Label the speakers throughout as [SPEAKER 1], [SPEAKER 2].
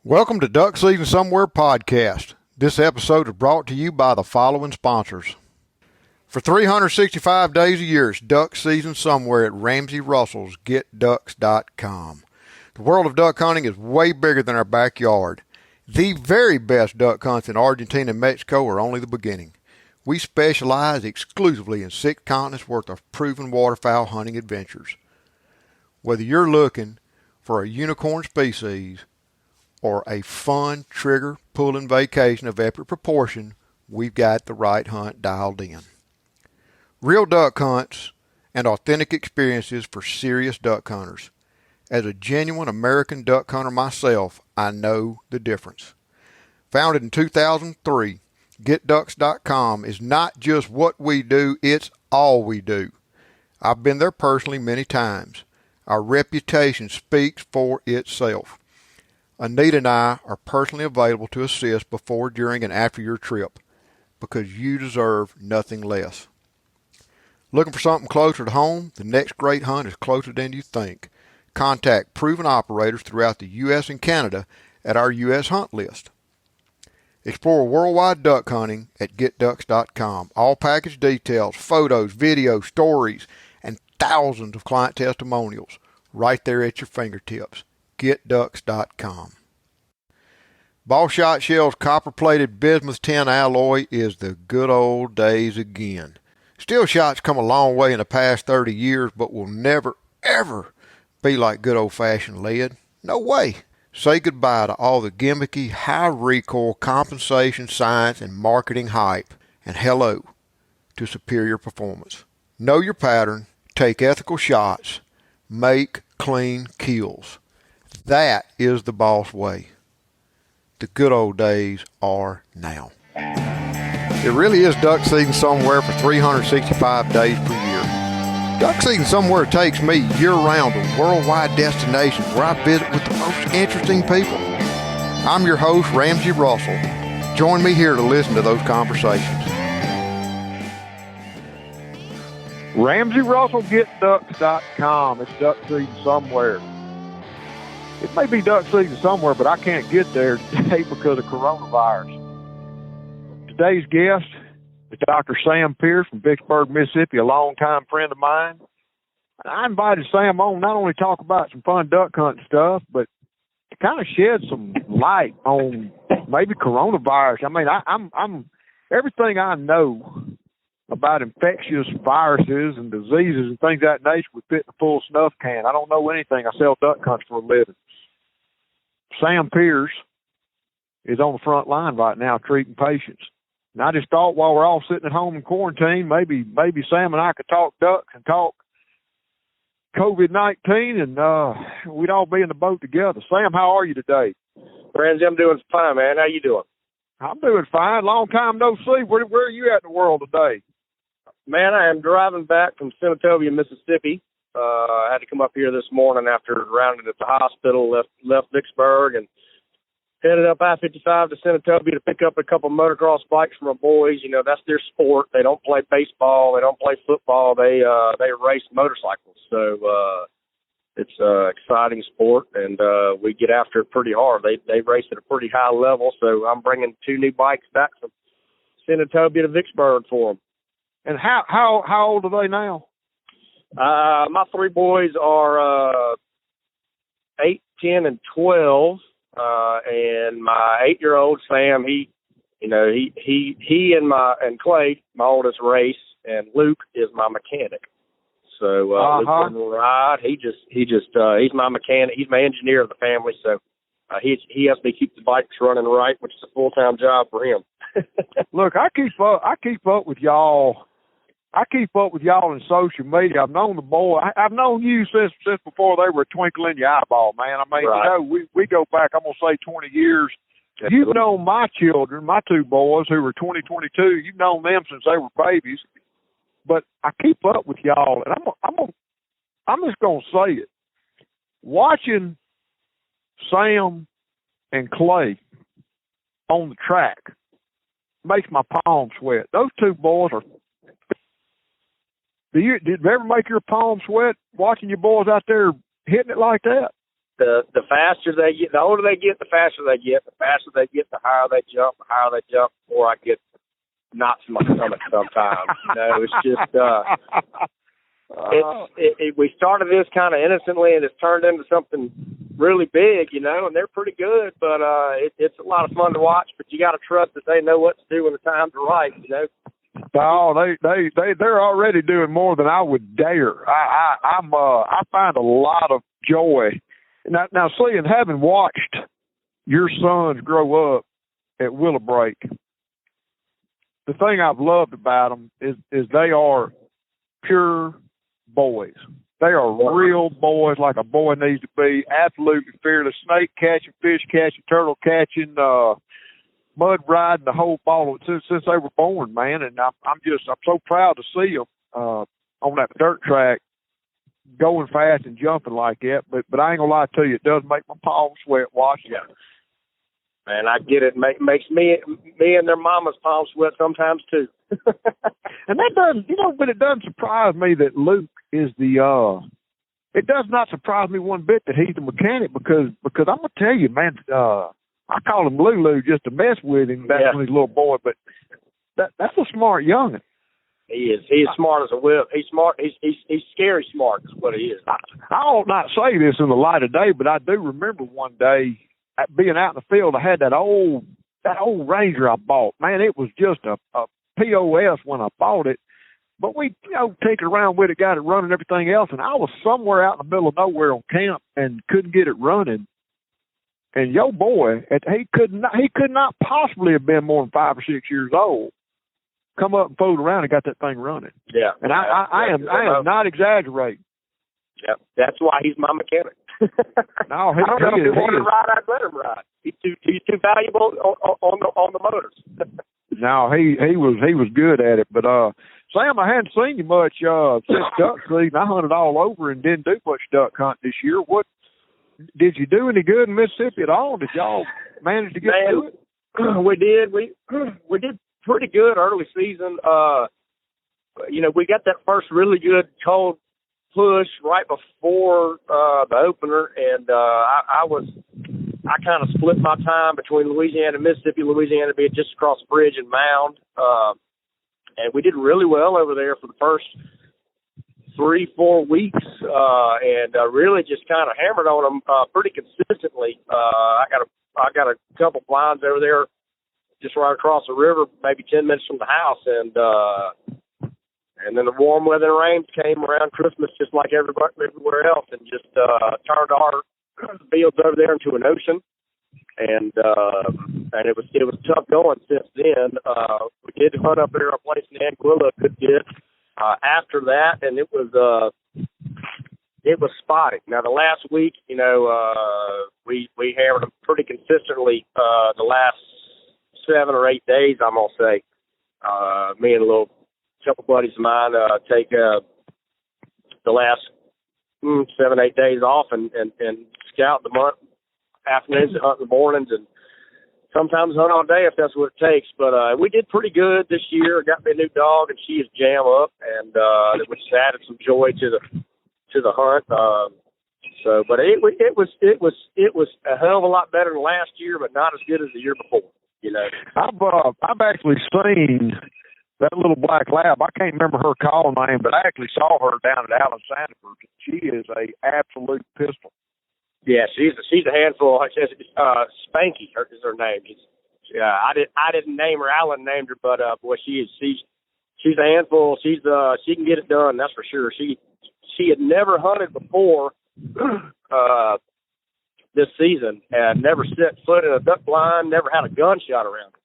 [SPEAKER 1] Welcome to Duck Season Somewhere podcast. This episode is brought to you by the following sponsors. For 365 days a year, it's duck season somewhere at Ramsey Russell's GetDucks.com. The world of duck hunting is way bigger than our backyard. The very best duck hunts in Argentina and Mexico are only the beginning. We specialize exclusively in 6 continents worth of proven waterfowl hunting adventures. Whether you're looking for a unicorn species or a fun trigger pulling vacation of epic proportion, we've got the right hunt dialed in. Real duck hunts and authentic experiences for serious duck hunters. As a genuine American duck hunter myself, I know the difference. Founded in 2003, GetDucks.com is not just what we do, it's all we do. I've been there personally many times. Our reputation speaks for itself. Anita and I are personally available to assist before, during, and after your trip because you deserve nothing less. Looking for something closer to home? The next great hunt is closer than you think. Contact proven operators throughout the U.S. and Canada at our U.S. hunt list. Explore worldwide duck hunting at GetDucks.com. All package details, photos, videos, stories, and thousands of client testimonials right there at your fingertips. GetDucks.com. Ball Shot Shell's copper-plated bismuth tin alloy is the good old days again. Steel shots come a long way in the past 30 years, but will never, ever be like good old-fashioned lead. No way. Say goodbye to all the gimmicky, high recoil, compensation, science, and marketing hype, and hello to superior performance. Know your pattern, take ethical shots, make clean kills. That is the boss way. The good old days are now. It really is duck season somewhere for 365 days per year. Duck season somewhere takes me year-round to worldwide destinations where I visit with the most interesting people. I'm your host, Ramsey Russell. Join me here to listen to those conversations. Ramsey Russell, GetDucks.com. It's duck season somewhere. It may be duck season somewhere, but I can't get there today because of coronavirus. Today's guest is Dr. Sam Pierce from Vicksburg, Mississippi, a longtime friend of mine. I invited Sam on not only to talk about some fun duck hunting stuff, but to kind of shed some light on maybe coronavirus. I mean, I'm everything I know about infectious viruses and diseases and things of that nature would fit in a full snuff can. I don't know anything. I sell duck hunts for a living. Sam Pierce is on the front line right now treating patients. And I just thought while we're all sitting at home in quarantine, maybe Sam and I could talk ducks and talk COVID-19 and we'd all be in the boat together. Sam, how are you today?
[SPEAKER 2] Ramsey, I'm doing fine, man. How you doing?
[SPEAKER 1] I'm doing fine. Long time no see. Where are you at in the world today?
[SPEAKER 2] Man, I am driving back from Senatobia, Mississippi. I had to come up here this morning after rounding at the hospital, left Vicksburg, and headed up I-55 to Senatobia to pick up a couple motocross bikes for my boys. You know, that's their sport. They don't play baseball. They don't play football. They race motorcycles. So it's an exciting sport, and we get after it pretty hard. They race at a pretty high level, so I'm bringing 2 new bikes back from Senatobia to Vicksburg for them.
[SPEAKER 1] And how old are they now?
[SPEAKER 2] My 3 boys are 8, 10, and 12. And my 8-year-old Sam, he and Clay, my oldest, race, and Luke is my mechanic. So Luke doesn't ride. He's my mechanic. He's my engineer of the family. So he helps me keep the bikes running right, which is a full-time job for him.
[SPEAKER 1] Look, I keep up with y'all. I keep up with y'all in social media. I've known the boy. I've known you since before they were a twinkle in your eyeball, man. I mean,
[SPEAKER 2] right.
[SPEAKER 1] You know, we go back, I'm going to say 20 years. You've known my children, my 2 boys who were 20, 22. You've known them since they were babies. But I keep up with y'all, and I'm just going to say it. Watching Sam and Clay on the track makes my palms sweat. Those 2 boys are. Did it ever make your palms sweat watching your boys out there hitting it like that?
[SPEAKER 2] the faster they get, the older they get, the faster they get. The faster they get, the higher they jump. The higher they jump, the more I get knots in my stomach sometimes. It's just we started this kind of innocently, and it's turned into something really big, and they're pretty good. But it's a lot of fun to watch. But you got to trust that they know what to do when the times are right.
[SPEAKER 3] Oh, they're already doing more than I would dare. I find a lot of joy. Now, see, and having watched your sons grow up at Willowbreak, the thing I've loved about them is they are pure boys. They are real boys, like a boy needs to be. Absolutely fearless. Snake catching, fish catching, turtle catching, mud riding, the whole ball since they were born, man. And I'm so proud to see them on that dirt track going fast and jumping like that. But I ain't gonna lie to you, it does make my palms sweat watching them.
[SPEAKER 2] Man, I get it. Makes me and their mama's palms sweat sometimes too.
[SPEAKER 3] And that doesn't, but it doesn't surprise me that Luke is it does not surprise me one bit that he's the mechanic because I'm gonna tell you, man, I call him Lulu just to mess with him back when he's a little boy, but that's a smart youngin'.
[SPEAKER 2] He is. He is smart as a whip. He's smart. He's scary smart is what he is.
[SPEAKER 3] I ought not say this in the light of day, but I do remember one day being out in the field. I had that old Ranger I bought. Man, it was just a POS when I bought it. But we, tinkered around with it, got it running and everything else, and I was somewhere out in the middle of nowhere on camp and couldn't get it running. And your boy, he could not possibly have been more than 5 or 6 years old. Come up and fooled around and got that thing running.
[SPEAKER 2] Yeah,
[SPEAKER 3] and I am not exaggerating.
[SPEAKER 2] Yeah, that's why he's my mechanic.
[SPEAKER 3] No,
[SPEAKER 2] I don't know if he wanted to ride, I'd let him ride. He's too valuable on the motors.
[SPEAKER 3] No, he was good at it. But Sam, I hadn't seen you much since duck season. I hunted all over and didn't do much duck hunt this year. What did you do any good in Mississippi at all? Did y'all manage to get to it?
[SPEAKER 2] We did. We did pretty good early season. We got that first really good cold push right before the opener, and I kind of split my time between Louisiana and Mississippi. Louisiana being just across the bridge and Mound, and we did really well over there for the first 3-4 weeks, and really just kind of hammered on them pretty consistently. I got a couple blinds over there just right across the river, maybe 10 minutes from the house, and then the warm weather and rains came around Christmas, just like everywhere else, and just turned our fields over there into an ocean. And it was tough going since then. We did hunt up there a place in Anguilla a good bit after that, and it was spotty. Now the last week, we hammered them pretty consistently the last 7 or 8 days, I'm gonna say. Me and a little couple buddies of mine take the last 7-8 days off and scout the month, afternoons and hunt in the mornings, and sometimes hunt all day if that's what it takes. But we did pretty good this year. Got me a new dog, and she is jam up, and which added some joy to the hunt. But it was a hell of a lot better than last year, but not as good as the year before.
[SPEAKER 3] I've actually seen that little black lab. I can't remember her call name, but I actually saw her down at Allen Sanford. She is a absolute pistol.
[SPEAKER 2] Yeah, she's a handful. Spanky is her name. I didn't name her. Alan named her, but boy, she's a handful. She can get it done. That's for sure. She had never hunted before this season, and never set foot in a duck blind. Never had a gunshot around her.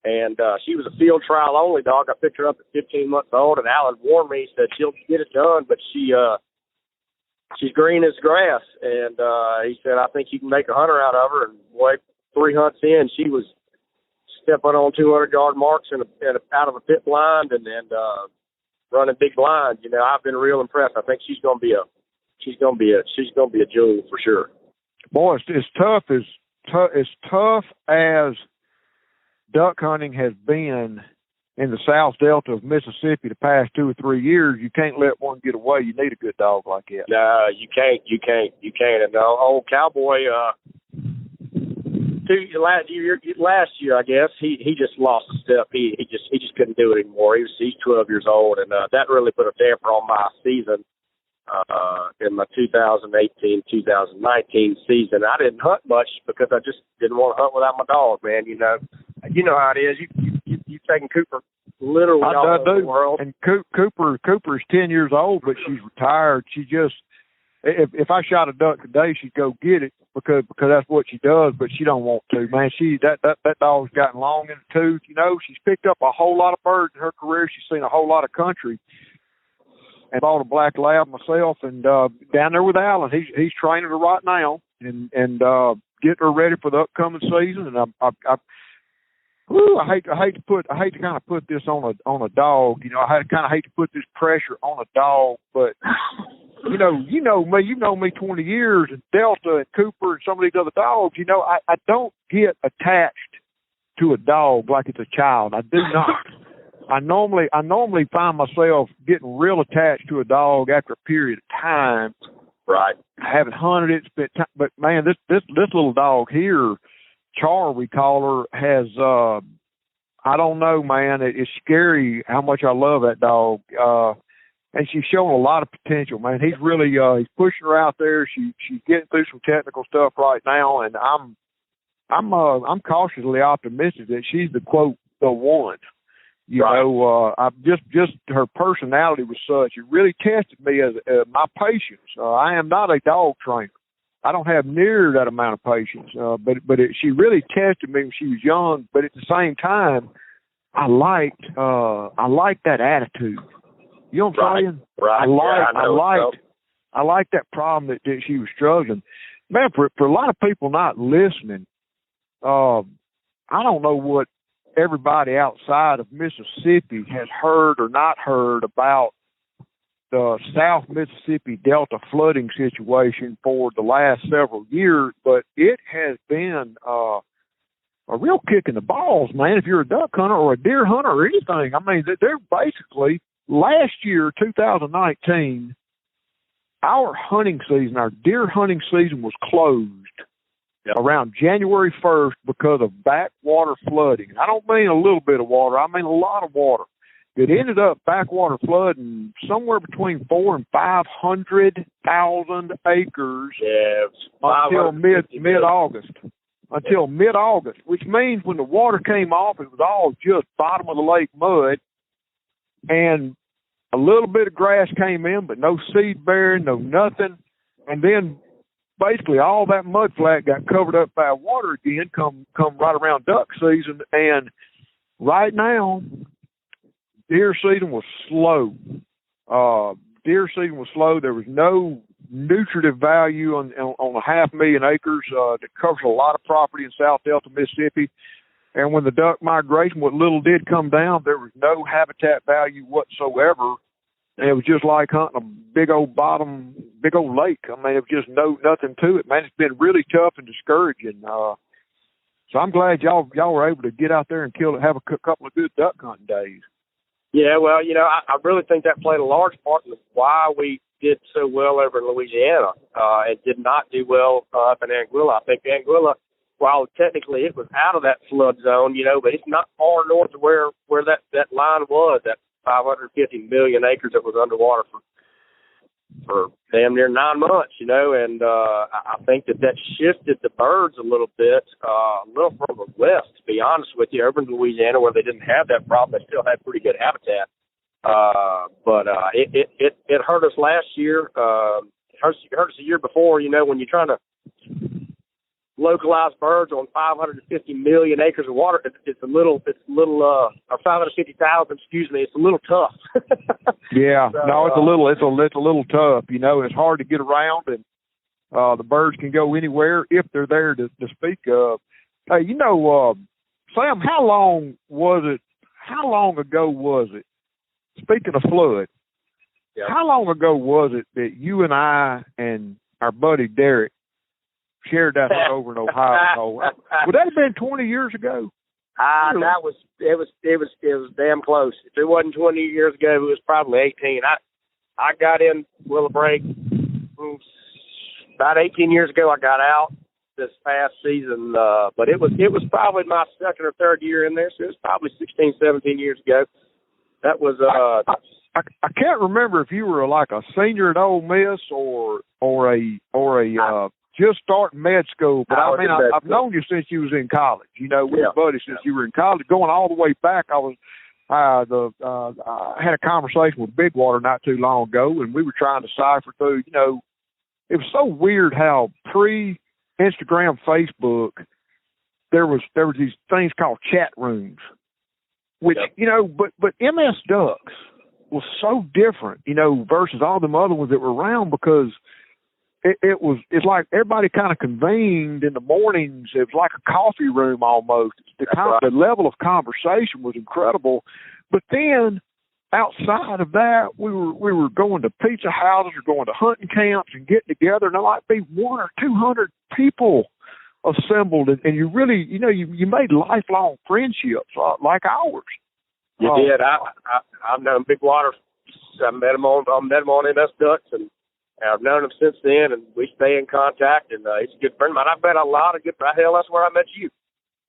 [SPEAKER 2] And she was a field trial only dog. I picked her up at 15 months old, and Alan warned me, said she'll get it done, but she's green as grass. And he said, I think you can make a hunter out of her. And boy, 3 hunts in, she was stepping on 200-yard marks out of a pit blind and running big blinds. I've been real impressed. I think she's gonna be a jewel for sure.
[SPEAKER 3] Boy, it's tough as duck hunting has been in the South Delta of Mississippi the past 2 or 3 years, you can't let one get away. You need a good dog like that.
[SPEAKER 2] No, you can't. And old Cowboy, last year, I guess he just lost a step. He just couldn't do it anymore. He's 12 years old, and that really put a damper on my season. In my 2018-2019 season, I didn't hunt much because I just didn't want to hunt without my dog, man. You know how it is. You taking Cooper literally all over the world.
[SPEAKER 3] And Cooper is 10 years old, but she's retired. She just, if I shot a duck today, she'd go get it because that's what she does. But she don't want to, man. That dog's gotten long in the tooth. You know, she's picked up a whole lot of birds in her career. She's seen a whole lot of country. And bought a black lab myself, and down there with Alan, he's training her right now, and getting her ready for the upcoming season. And I hate to kind of put this on a dog. You know, I kind of hate to put this pressure on a dog, but you know me 20 years, and Delta and Cooper and some of these other dogs. You know, I don't get attached to a dog like it's a child. I do not. I normally find myself getting real attached to a dog after a period of time.
[SPEAKER 2] Right.
[SPEAKER 3] I haven't hunted it, but man, this little dog here, Char, we call her, has I don't know, man. It's scary how much I love that dog. And she's showing a lot of potential, man. He's really he's pushing her out there. She's getting through some technical stuff right now, and I'm cautiously optimistic that she's the quote the one. You know, I just her personality was such. It really tested me as my patience. I am not a dog trainer. I don't have near that amount of patience. But she really tested me when she was young. But at the same time, I liked that attitude. You know what I'm saying?
[SPEAKER 2] Right.
[SPEAKER 3] I liked that problem that she was struggling. Man, for a lot of people not listening, I don't know what everybody outside of Mississippi has heard or not heard about the South Mississippi Delta flooding situation for the last several years, but it has been a real kick in the balls, man, if you're a duck hunter or a deer hunter or anything. I mean, they're basically, last year, 2019, our hunting season, our deer hunting season was closed around January 1st because of backwater flooding. I don't mean a little bit of water. I mean a lot of water. It ended up backwater flooding somewhere between 400,000 and 500,000 acres until mid-August. Until mid-August, which means when the water came off, it was all just bottom of the lake mud, and a little bit of grass came in, but no seed bearing, no nothing, and then basically all that mud flat got covered up by water again come right around duck season. And right now, deer season was slow. There was no nutritive value on 500,000 acres that covers a lot of property in South Delta, Mississippi. And when the duck migration, what little did come down, there was no habitat value whatsoever. And it was just like hunting a big old lake. I mean, it was just nothing to it, man. It's been really tough and discouraging. So I'm glad y'all were able to get out there and have a couple of good duck hunting days.
[SPEAKER 2] Yeah, well, you know, I really think that played a large part in why we did so well over in Louisiana and did not do well up in Anguilla. I think Anguilla, while technically it was out of that flood zone, you know, but it's not far north of where that line was, that 550 million acres that was underwater for damn near 9 months, you know, and I think that shifted the birds a little bit, a little further west, to be honest with you. Over in Louisiana, where they didn't have that problem, they still had pretty good habitat. But it hurt us last year. It hurt us the year before, you know, when you're trying to localize birds on 550 million acres of water. It's a little, or 550,000, excuse me. It's a little tough.
[SPEAKER 3] Yeah, so, no, it's a little tough. You know, it's hard to get around, and the birds can go anywhere if they're there to speak of. Hey, you know, Sam, how long ago was it? Speaking of flood, how long ago was it that you and I and our buddy Derek shared that hunt over in Ohio? Would that have been 20 years ago?
[SPEAKER 2] It was damn close. If it wasn't 20 years ago, it was probably 18. I got in Willow Break about 18 years ago. I got out this past season, but it was probably my second or third year in there, so it was probably 16, 17 years ago. That was
[SPEAKER 3] I can't remember if you were like a senior at Ole Miss or a just starting med school, but I mean I've known you since you was in college. You know, we were buddies since you were in college, going all the way back. I had a conversation with Bigwater not too long ago, and we were trying to cipher through. You know, it was so weird how pre-Instagram, Facebook, there was these things called chat rooms, which you know, but MS Ducks was so different, you know, versus all them other ones that were around, because it's like everybody kind of convened in the mornings. It was like a coffee room almost. The level of conversation was incredible. But then outside of that, we were going to pizza houses or going to hunting camps and getting together, and there might be 100 or 200 people assembled, and you really, you know, you made lifelong friendships like ours.
[SPEAKER 2] You did. I've known Bigwater. I met him on MS Ducks, and I've known him since then, and we stay in contact, and he's a good friend of mine. I've met a lot of good – hell, that's where I met you.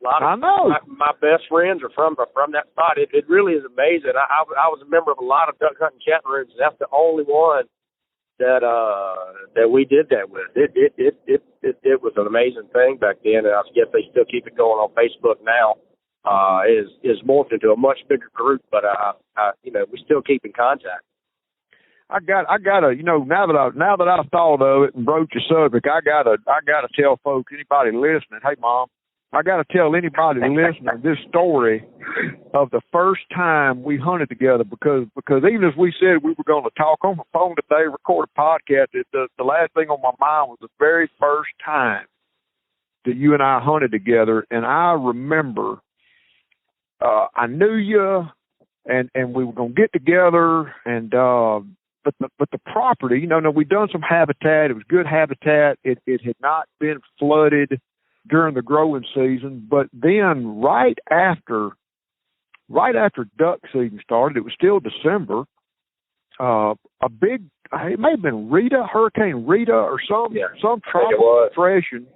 [SPEAKER 2] I know. My best friends are from that spot. It really is amazing. I was a member of a lot of duck hunting chat rooms. That's the only one that we did that with. It was an amazing thing back then, and I guess they still keep it going on Facebook now. Is morphed into a much bigger group, but you know, we still keep in contact.
[SPEAKER 3] I gotta, you know, now that I've thought of it and broached the subject, I gotta tell folks, anybody listening, hey Mom, I gotta tell anybody listening this story of the first time we hunted together, because even as we said we were going to talk on the phone today, record a podcast, the last thing on my mind was the very first time that you and I hunted together, and I remember I knew you, and we were gonna get together, and but the property, you know, we'd done some habitat. It was good habitat. It had not been flooded during the growing season, but then right after duck season started, it was still December. It may have been Hurricane Rita, or some tropical depression.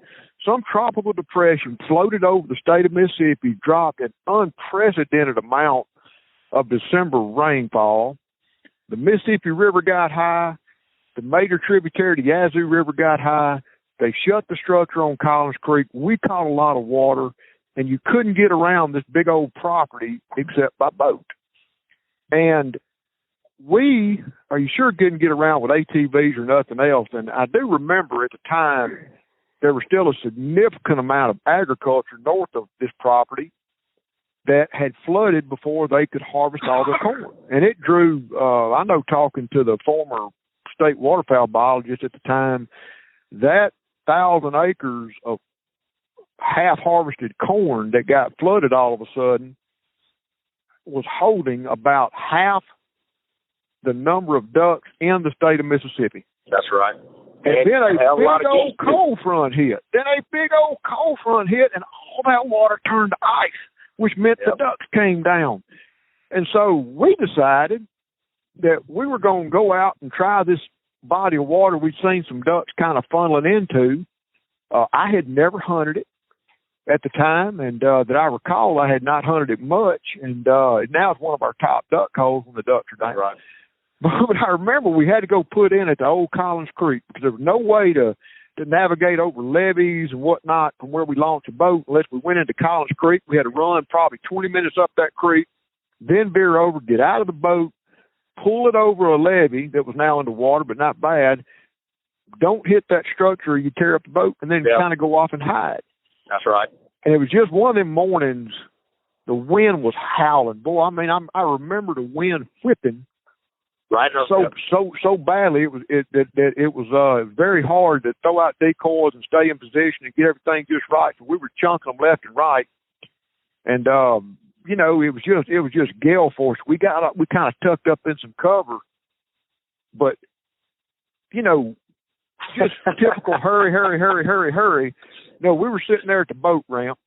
[SPEAKER 3] Some tropical depression floated over the state of Mississippi, dropped an unprecedented amount of December rainfall. The Mississippi River got high. The major tributary, the Yazoo River, got high. They shut the structure on Collins Creek. We caught a lot of water, and you couldn't get around this big old property except by boat. And you sure couldn't get around with ATVs or nothing else. And I do remember at the time there was still a significant amount of agriculture north of this property that had flooded before they could harvest all their corn. And it drew, I know, talking to the former state waterfowl biologist at the time, that 1,000 acres of half-harvested corn that got flooded all of a sudden was holding about half the number of ducks in the state of Mississippi.
[SPEAKER 2] That's right.
[SPEAKER 3] And then a big old cold front hit. And all that water turned to ice, which meant the ducks came down. And so we decided that we were going to go out and try this body of water we'd seen some ducks kind of funneling into. I had never hunted it at the time, and that I recall, I had not hunted it much, and now it's one of our top duck holes when the ducks are down.
[SPEAKER 2] Right.
[SPEAKER 3] But I remember we had to go put in at the old Collins Creek, because there was no way to navigate over levees and whatnot from where we launched a boat unless we went into Collins Creek. We had to run probably 20 minutes up that creek, then veer over, get out of the boat, pull it over a levee that was now underwater but not bad. Don't hit that structure, you tear up the boat, and then kind of go off and hide.
[SPEAKER 2] That's right.
[SPEAKER 3] And it was just one of them mornings, the wind was howling. Boy, I mean, I remember the wind whipping.
[SPEAKER 2] Right.
[SPEAKER 3] So badly it was very hard to throw out decoys and stay in position and get everything just right. So we were chunking them left and right, and you know, it was just gale force. We kind of tucked up in some cover, but you know, just typical hurry. No, we were sitting there at the boat ramp,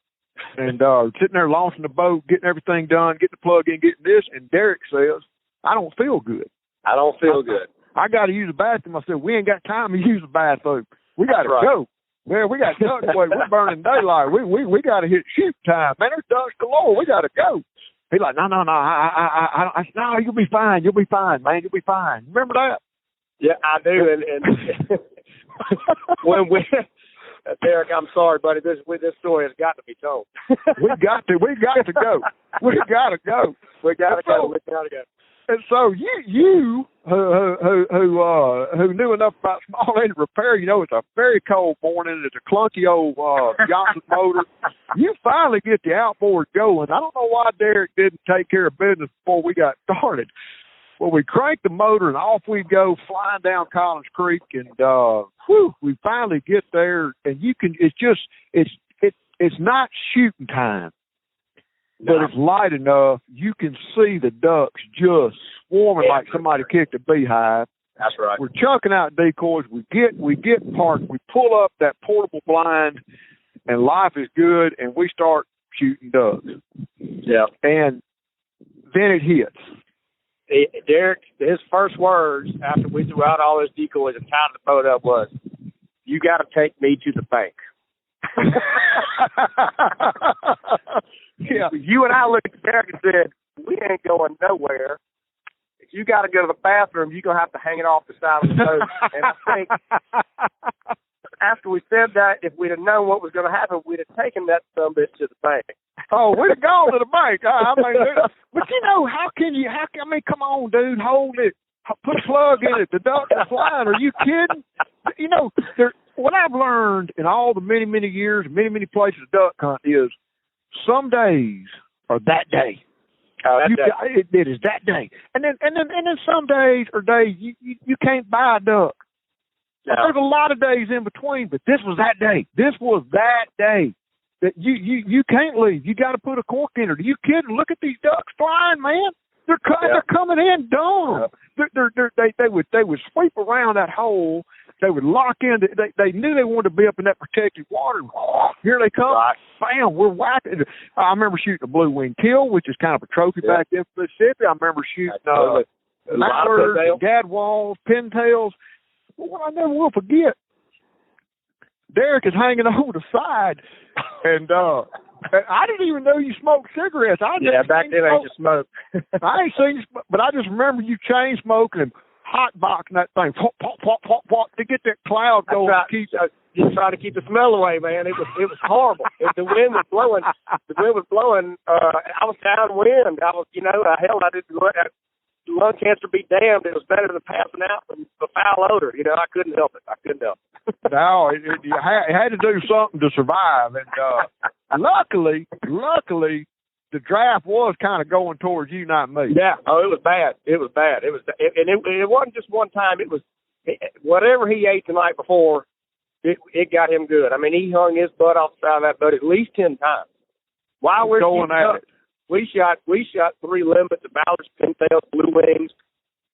[SPEAKER 3] and sitting there launching the boat, getting everything done, getting the plug in, getting this, and Derek says, I don't feel good.
[SPEAKER 2] I don't feel good.
[SPEAKER 3] I got to use the bathroom. I said, we ain't got time to use the bathroom. We got to go. Man, we got ducks. Boy, we're burning daylight. We got to hit shoot time. Man, there's ducks galore. We got to go. He's like, no. I said, no, you'll be fine. You'll be fine, man. You'll be fine. Remember that?
[SPEAKER 2] Yeah, I do. And when we, Derek, I'm sorry, buddy. This story has got to be told.
[SPEAKER 3] we got to go. We got to go.
[SPEAKER 2] We got to go. We got to go.
[SPEAKER 3] And so you who knew enough about small engine repair, you know it's a very cold morning. It's a clunky old Johnson motor. You finally get the outboard going. I don't know why Derek didn't take care of business before we got started. Well, we cranked the motor and off we go, flying down Collins Creek, and we finally get there. And you can. It's not shooting time. But it's light enough, you can see the ducks just swarming like somebody kicked a beehive.
[SPEAKER 2] That's right.
[SPEAKER 3] We're chucking out decoys. We get parked. We pull up that portable blind, and life is good, and we start shooting ducks.
[SPEAKER 2] Yeah.
[SPEAKER 3] And then it hits.
[SPEAKER 2] Derek, his first words after we threw out all those decoys and tied the boat up was, "You got to take me to the bank." Yeah, you and I looked at Derek and said, we ain't going nowhere. If you got to go to the bathroom, you're going to have to hang it off the side of the boat. And I think after we said that, if we'd have known what was going to happen, we'd have taken that sumbitch to the bank.
[SPEAKER 3] Oh, we'd have gone to the bank. I mean, but you know, I mean, come on, dude, hold it. Put a plug in it. The ducks are flying. Are you kidding? You know, what I've learned in all the many, many years, many places to duck hunt is, some days are that day.
[SPEAKER 2] Oh, that day.
[SPEAKER 3] It is that day. And then some days are days you can't buy a duck. No. There's a lot of days in between, but this was that day. This was that day that you can't leave. You got to put a cork in it. Are you kidding? Look at these ducks flying, man. They're coming in dome. They would sweep around that hole. They would lock in. They knew they wanted to be up in that protected water. Here they come. Right. Bam, we're whacking. I remember shooting a blue-winged teal, which is kind of a trophy back in Mississippi. I remember shooting mattlers, gadwalls, pintails. But what I never will forget, Derek is hanging over the side, and I didn't even know you smoked cigarettes.
[SPEAKER 2] Back then I just smoked.
[SPEAKER 3] I ain't seen you, but I just remember you chain smoking and hot boxing that thing, pop, pop, pop, pop, pop, to get that cloud going.
[SPEAKER 2] Just trying to keep the smell away, man. It was horrible. The wind was blowing. I was downwind. I didn't let that lung cancer be damned. It was better than passing out from the foul odor. You know, I couldn't help it.
[SPEAKER 3] No, it had to do something to survive. And luckily, the draft was kind of going towards you, not me.
[SPEAKER 2] Yeah. Oh, it was bad. It wasn't just one time. It was whatever he ate the night before. It got him good. I mean, he hung his butt off the side of that boat at least 10 times. While we're
[SPEAKER 3] going at it,
[SPEAKER 2] we shot 3 limits, of ballards, pintails, blue wings.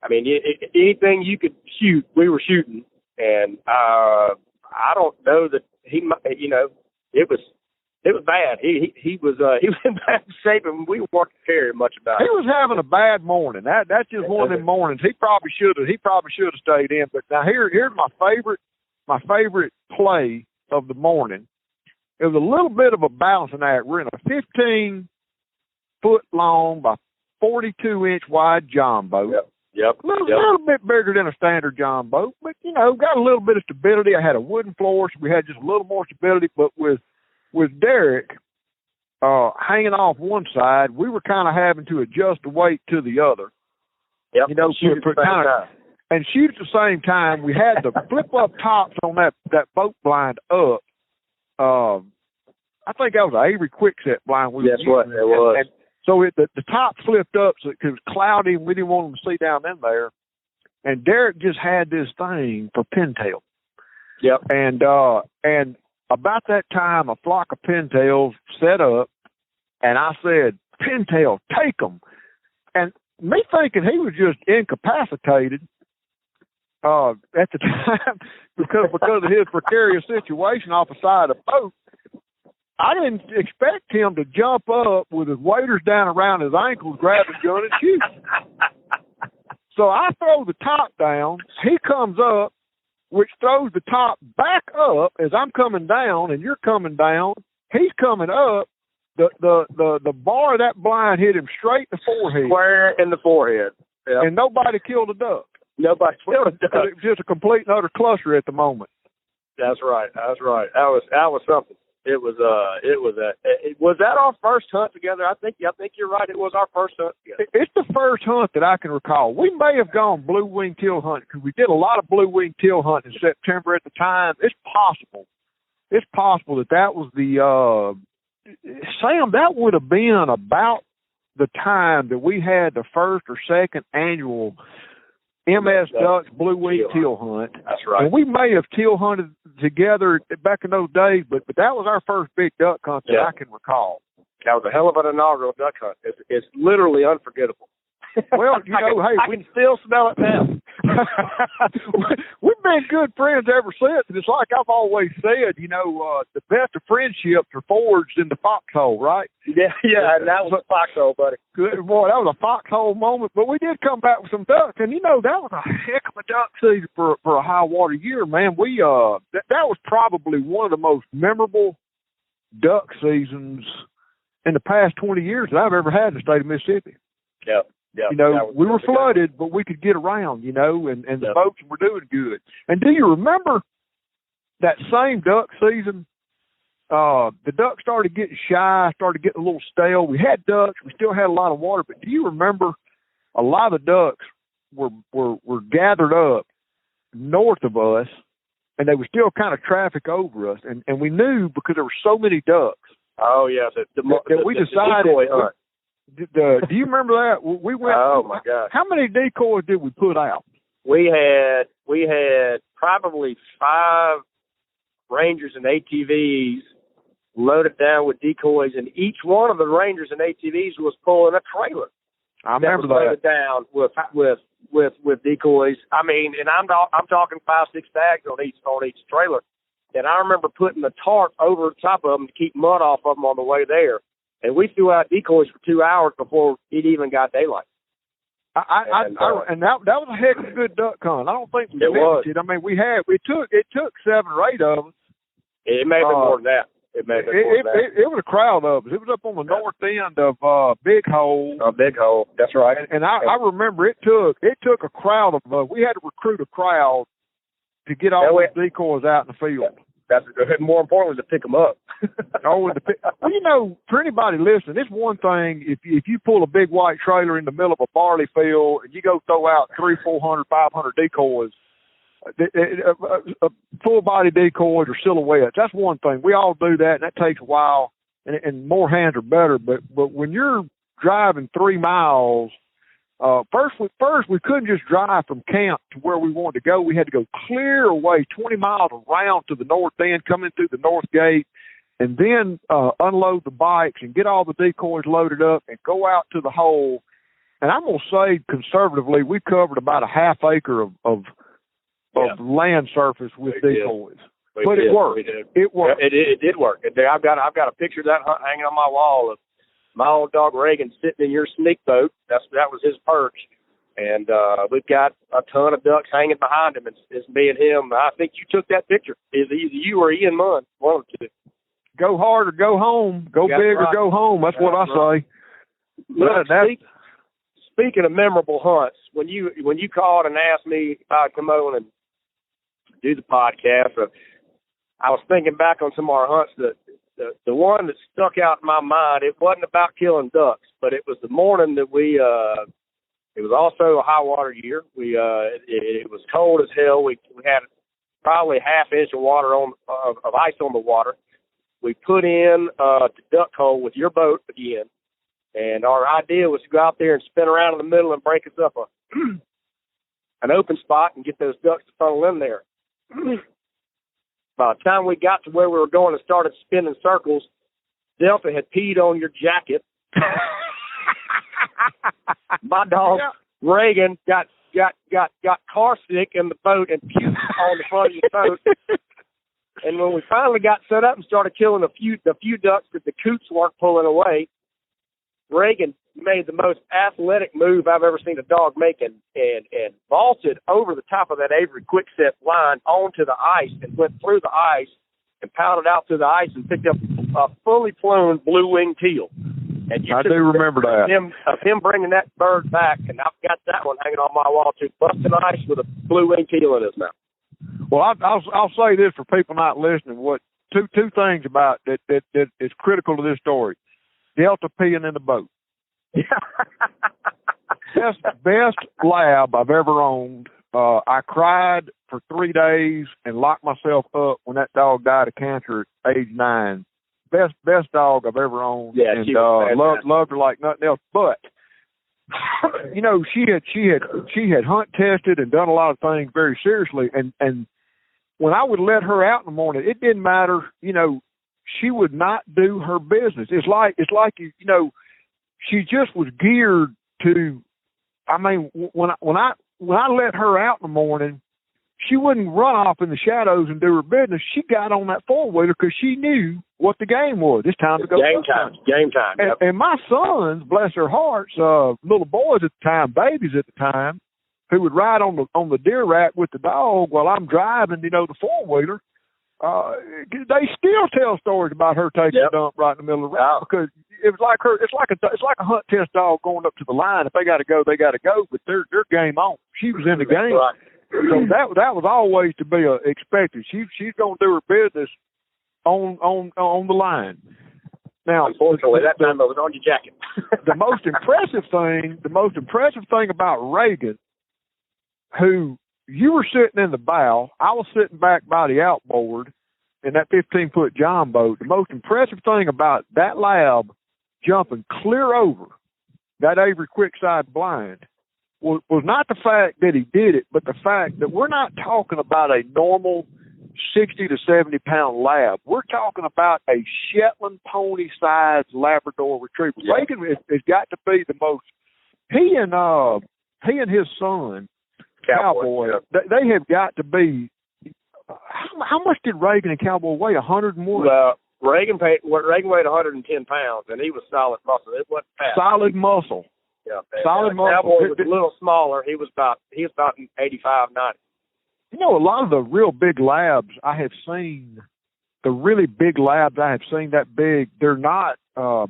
[SPEAKER 2] I mean, anything you could shoot, we were shooting. And I don't know that he, you know, it was bad. He was in bad shape, and we weren't caring much about it.
[SPEAKER 3] He was having a bad morning. That's just one of them mornings. He probably should have stayed in. But now here's my favorite play of the morning. It was a little bit of a balancing act. We're in a 15-foot long by 42-inch wide john boat.
[SPEAKER 2] Yep.
[SPEAKER 3] A little bit bigger than a standard john boat, but, you know, got a little bit of stability. I had a wooden floor, so we had just a little more stability. But with Derek hanging off one side, we were kind of having to adjust the weight to the other.
[SPEAKER 2] Yep.
[SPEAKER 3] You know, and shoot at the same time. We had the flip-up tops on that boat blind up. I think that was an Avery Quickset blind.
[SPEAKER 2] Yes, it was.
[SPEAKER 3] And so the top flipped up so it was cloudy, and we didn't want them to see down in there. And Derek just had this thing for pintail.
[SPEAKER 2] Yep.
[SPEAKER 3] And about that time, a flock of pintails set up, and I said, "Pintail, take them." And me thinking he was just incapacitated at the time because of his precarious situation off the side of the boat. I didn't expect him to jump up with his waders down around his ankles, grab his gun and shoot. So I throw the top down. He comes up, which throws the top back up as I'm coming down and you're coming down. He's coming up. The bar of that blind hit him straight in the forehead.
[SPEAKER 2] Square in the forehead. Yep.
[SPEAKER 3] And nobody killed a duck.
[SPEAKER 2] Nobody killed a duck.
[SPEAKER 3] It was just a complete and utter cluster at the moment.
[SPEAKER 2] That's right. That was something. Was that our first hunt together? I think you're right. It was our first hunt together.
[SPEAKER 3] It's the first hunt that I can recall. We may have gone blue-winged teal hunting because we did a lot of blue-winged teal hunting in September at the time. It's possible. That was the Sam. That would have been about the time that we had the first or second annual MS Ducks blue-winged teal hunt.
[SPEAKER 2] That's right.
[SPEAKER 3] And we may have teal hunted together back in those days, but that was our first big duck hunt that I can recall.
[SPEAKER 2] That was a hell of an inaugural duck hunt. It's literally unforgettable.
[SPEAKER 3] Well, you know,
[SPEAKER 2] I can still smell it now.
[SPEAKER 3] We've been good friends ever since, and it's like I've always said, you know, the best of friendships are forged in the foxhole, right?
[SPEAKER 2] Yeah, and that was a foxhole, buddy.
[SPEAKER 3] Good boy, that was a foxhole moment. But we did come back with some ducks, and you know that was a heck of a duck season for a high water year, man. We that was probably one of the most memorable duck seasons in the past 20 years that I've ever had in the state of Mississippi.
[SPEAKER 2] Yep. Yep.
[SPEAKER 3] You know, we were flooded, but we could get around, you know, and the boats were doing good. And do you remember that same duck season? The ducks started getting shy, started getting a little stale. We had ducks. We still had a lot of water. But do you remember a lot of ducks were gathered up north of us, and they were still kind of traffic over us. And we knew because there were so many ducks.
[SPEAKER 2] Oh, yeah.
[SPEAKER 3] We decided – do you remember that? We went.
[SPEAKER 2] Oh my gosh!
[SPEAKER 3] How many decoys did we put out?
[SPEAKER 2] We had probably 5 Rangers and ATVs loaded down with decoys, and each one of the Rangers and ATVs was pulling a trailer.
[SPEAKER 3] I remember that.
[SPEAKER 2] Loaded down with decoys. I mean, and I'm talking 5-6 bags on each trailer. And I remember putting the tarp over the top of them to keep mud off of them on the way there. And we threw out decoys for 2 hours before it even got daylight.
[SPEAKER 3] And that was a heck of a good duck hunt. I don't think we
[SPEAKER 2] was.
[SPEAKER 3] It. I mean, it took 7 or 8 of us.
[SPEAKER 2] It may have been more than that. It
[SPEAKER 3] was a crowd of us. It was up on the north end of Big Hole.
[SPEAKER 2] Big Hole. That's right.
[SPEAKER 3] And I remember it took a crowd of us. We had to recruit a crowd to get all those decoys out in the field.
[SPEAKER 2] That's more importantly to pick them up.
[SPEAKER 3] Well, you know, for anybody listening, it's one thing if you pull a big white trailer in the middle of a barley field and you go throw out 300, 400, 500 decoys, full body decoys or silhouettes. That's one thing. We all do that, and that takes a while, and more hands are better. But when you're driving 3 miles. First, we couldn't just drive from camp to where we wanted to go. We had to go clear away 20 miles around to the north end, come in through the north gate, and then unload the bikes and get all the decoys loaded up and go out to the hole. And I'm going to say conservatively, we covered about a half acre of land surface with decoys. But it worked. It worked.
[SPEAKER 2] It did work. I've got a picture of that hunt hanging on my wall of my old dog Reagan sitting in your sneak boat. That was his perch. And we've got a ton of ducks hanging behind him. It's me and him. I think you took that picture. It's either you or Ian Munn, one of the two.
[SPEAKER 3] Go hard or go home. Go big or go home. That's what I say.
[SPEAKER 2] Look, speaking of memorable hunts, when you called and asked me if I'd come on and do the podcast, I was thinking back on some of our hunts that the one that stuck out in my mind, it wasn't about killing ducks, but it was the morning that it was also a high water year. It was cold as hell. We had probably half inch of water of ice on the water. We put in the duck hole with your boat again, and our idea was to go out there and spin around in the middle and break us up an open spot and get those ducks to funnel in there. By the time we got to where we were going and started spinning circles, Delta had peed on your jacket. My dog Reagan got car sick in the boat and puked on the front of your boat. And when we finally got set up and started killing the few ducks that the coots weren't pulling away, Reagan made the most athletic move I've ever seen a dog make, and vaulted over the top of that Avery Quickset line onto the ice and went through the ice and pounded out through the ice and picked up a fully flown blue-winged teal. And
[SPEAKER 3] I do remember that.
[SPEAKER 2] Him bringing that bird back, and I've got that one hanging on my wall too, busting ice with a blue-winged teal in his mouth.
[SPEAKER 3] Well, I'll say this for people not listening. What two things about that is critical to this story: Delta peeing in the boat. best lab I've ever owned. I cried for 3 days and locked myself up when that dog died of cancer at age 9. Best dog I've ever owned.
[SPEAKER 2] Yeah,
[SPEAKER 3] and loved her like nothing else. But you know, she had hunt tested and done a lot of things very seriously, and when I would let her out in the morning, it didn't matter. You know, she would not do her business. It's like you know, she just was geared to. I mean, when I let her out in the morning, she wouldn't run off in the shadows and do her business. She got on that four-wheeler because she knew what the game was. It's time to go.
[SPEAKER 2] Game time. Game time. Yep.
[SPEAKER 3] And my sons, bless their hearts, little boys at the time, babies at the time, who would ride on the deer rack with the dog while I'm driving, you know, the four-wheeler. They still tell stories about her taking a dump right in the middle of the road because it was like her. It's like a hunt test dog going up to the line. If they got to go, they got to go. But they're game on. She was in the game,
[SPEAKER 2] right.
[SPEAKER 3] So that was always to be expected. She's going to do her business on the line. Now,
[SPEAKER 2] unfortunately, that time it was on your jacket.
[SPEAKER 3] the most impressive thing about Reagan, who. You were sitting in the bow. I was sitting back by the outboard in that 15-foot John boat. The most impressive thing about that lab jumping clear over that Avery Quickside blind was not the fact that he did it, but the fact that we're not talking about a normal 60 to 70-pound lab. We're talking about a Shetland pony-sized Labrador Retriever.
[SPEAKER 2] Yeah.
[SPEAKER 3] Reagan has got to be the most. He and his son. Cowboy. They have got to be. How much did Reagan and Cowboy weigh? 100 more.
[SPEAKER 2] Reagan weighed 110 pounds, and he was solid muscle. It wasn't fat.
[SPEAKER 3] Solid muscle.
[SPEAKER 2] Yeah,
[SPEAKER 3] solid muscle.
[SPEAKER 2] Cowboy was a little smaller. He was about 85, 90.
[SPEAKER 3] You know, a lot of the real big labs I have seen, the really big labs I have seen that big, they're not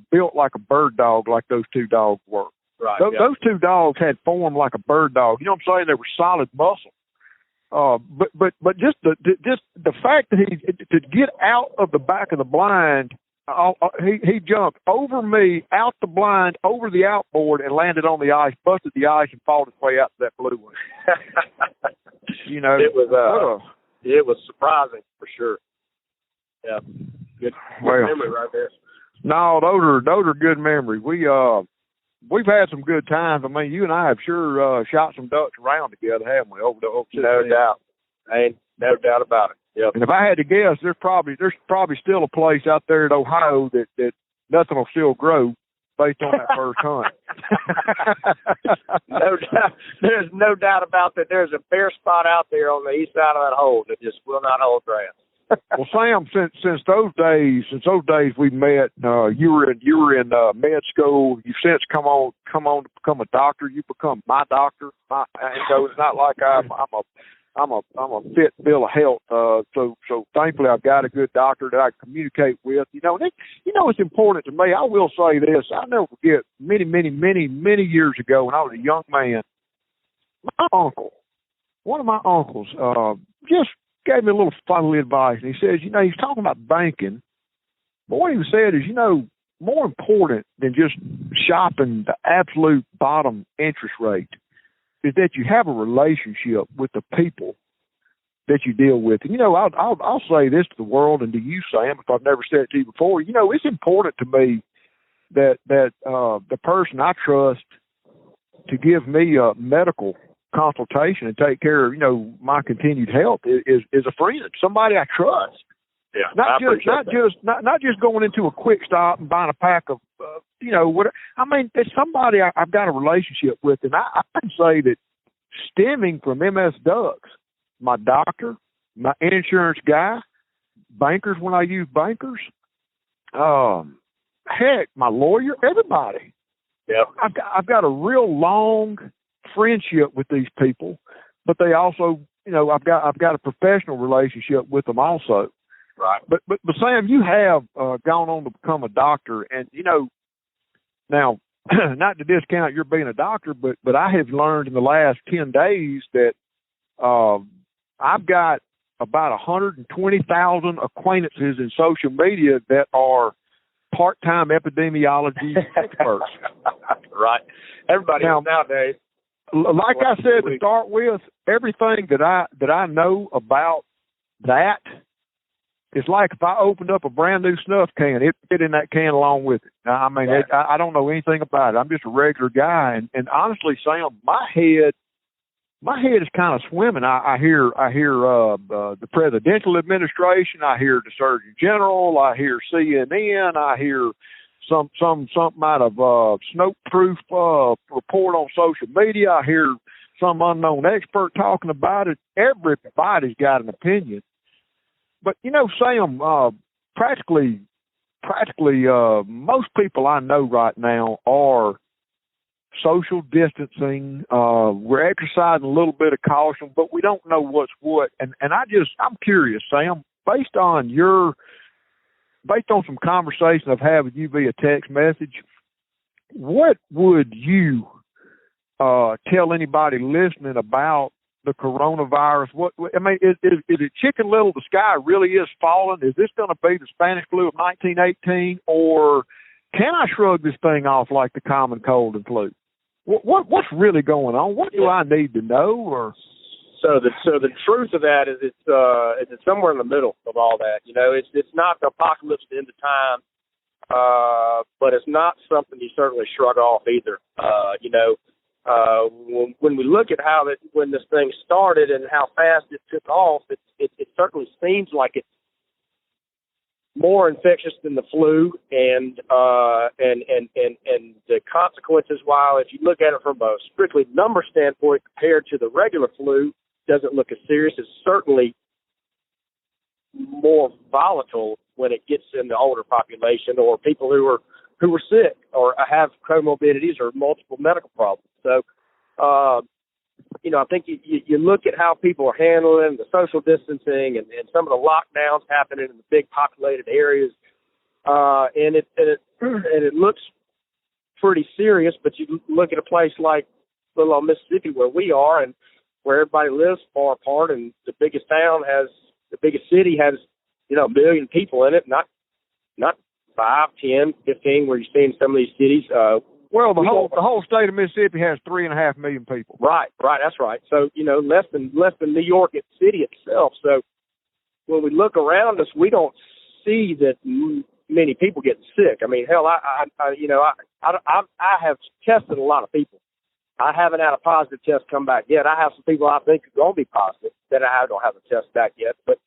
[SPEAKER 3] built like a bird dog like those two dogs were.
[SPEAKER 2] Right,
[SPEAKER 3] those two dogs had form like a bird dog. You know what I'm saying? They were solid muscle. But just the fact that he to get out of the back of the blind, he jumped over me, out the blind, over the outboard, and landed on the ice, busted the ice, and fought his way out to that blue one. You know,
[SPEAKER 2] it was surprising for sure. Yeah, good memory right there.
[SPEAKER 3] No, those are good memories. We've had some good times. I mean, you and I have sure shot some ducks around together, haven't we? Over
[SPEAKER 2] no doubt. Ain't no doubt about it. Yep.
[SPEAKER 3] And if I had to guess, there's probably still a place out there in Ohio that nothing will still grow based on that first hunt.
[SPEAKER 2] No doubt. There's no doubt about that. There's a bare spot out there on the east side of that hole that just will not hold grass.
[SPEAKER 3] Well, Sam, since those days we met, you were in med school. You've since come on to become a doctor. You become my doctor. It's not like I'm a fit bill of health. So thankfully I've got a good doctor that I can communicate with. You know, it's important to me. I will say this: I'll never forget many years ago when I was a young man. One of my uncles, just gave me a little fatherly advice, and he says, you know, he's talking about banking, but what he said is, you know, more important than just shopping the absolute bottom interest rate is that you have a relationship with the people that you deal with. And, you know, I'll say this to the world and to you, Sam, if I've never said it to you before. You know, it's important to me that the person I trust to give me a medical consultation and take care of, you know, my continued health is a friend, somebody I trust.
[SPEAKER 2] Yeah,
[SPEAKER 3] not just going into a quick stop and buying a pack of, you know, what I mean. It's somebody I've got a relationship with, and I can say that stemming from MS Ducks, my doctor, my insurance guy, bankers when I use bankers. Heck, my lawyer, everybody.
[SPEAKER 2] Yeah.
[SPEAKER 3] I've got a real long friendship with these people, but they also, I've got a professional relationship with them also.
[SPEAKER 2] Right.
[SPEAKER 3] But Sam, you have gone on to become a doctor, and now not to discount your being a doctor, but I have learned in the last 10 days that I've got about 120,000 acquaintances in social media that are part-time epidemiology experts.
[SPEAKER 2] Right. Everybody nowadays.
[SPEAKER 3] Like I said to start with, everything that I know about that, it's like if I opened up a brand new snuff can, it'd fit in that can along with it. I mean, right. I don't know anything about it. I'm just a regular guy, and honestly, Sam, my head is kind of swimming. I hear the presidential administration. I hear the Surgeon General. I hear CNN. I hear something out of Snoke-proof report on social media. I hear some unknown expert talking about it. Everybody's got an opinion. But Sam, practically, most people I know right now are social distancing. We're exercising a little bit of caution, but we don't know what's what. And I'm curious, Sam, based on some conversation I've had with you via text message, what would you tell anybody listening about the coronavirus? Is it Chicken Little? The sky really is falling. Is this going to be the Spanish flu of 1918, or can I shrug this thing off like the common cold and flu? What's really going on? What do I need to know? Or
[SPEAKER 2] so the truth of that is it's somewhere in the middle of all that. It's not the apocalypse, the end of time, but it's not something you certainly shrug off either. When we look at when this thing started and how fast it took off, it certainly seems like it's more infectious than the flu, and the consequences, while if you look at it from a strictly number standpoint compared to the regular flu, doesn't look as serious. It's certainly more volatile when it gets in the older population or people who are sick or have comorbidities or multiple medical problems. So, I think you look at how people are handling the social distancing and some of the lockdowns happening in the big populated areas, and it looks pretty serious. But you look at a place like little old Mississippi where we are and where everybody lives far apart, and the biggest city has, a million people in it, not 5, 10, 15, where you're seeing some of these cities.
[SPEAKER 3] Well, the whole state of Mississippi has 3.5 million people.
[SPEAKER 2] Right, that's right. So less than New York City itself. So when we look around us, we don't see that many people getting sick. I mean, hell, I have tested a lot of people. I haven't had a positive test come back yet. I have some people I think are going to be positive that I don't have a test back yet. But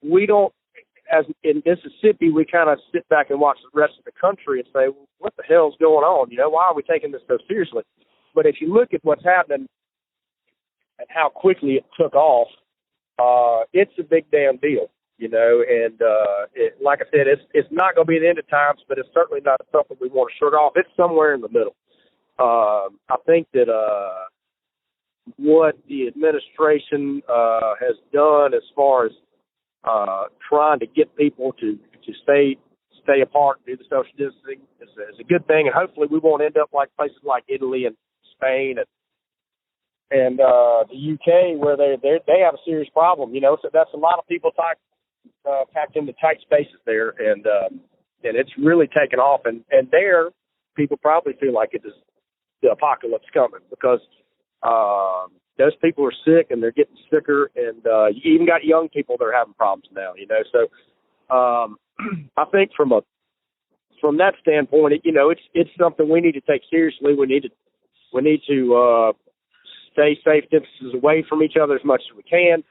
[SPEAKER 2] we don't. As in Mississippi, we kind of sit back and watch the rest of the country and say, well, what the hell's going on? Why are we taking this so seriously? But if you look at what's happening and how quickly it took off, it's a big damn deal, and like I said, it's not going to be the end of times, but it's certainly not something we want to shrug off. It's somewhere in the middle. I think that what the administration has done as far as trying to get people to stay apart and do the social distancing is a good thing, and hopefully we won't end up like places like Italy and Spain and the UK where they have a serious problem. So that's a lot of people packed into tight spaces there, and it's really taken off, and there people probably feel like it is the apocalypse coming because those people are sick and they're getting sicker, and you even got young people that are having problems now. So I think from that standpoint, it's something we need to take seriously. We need to stay safe distances away from each other as much as we can,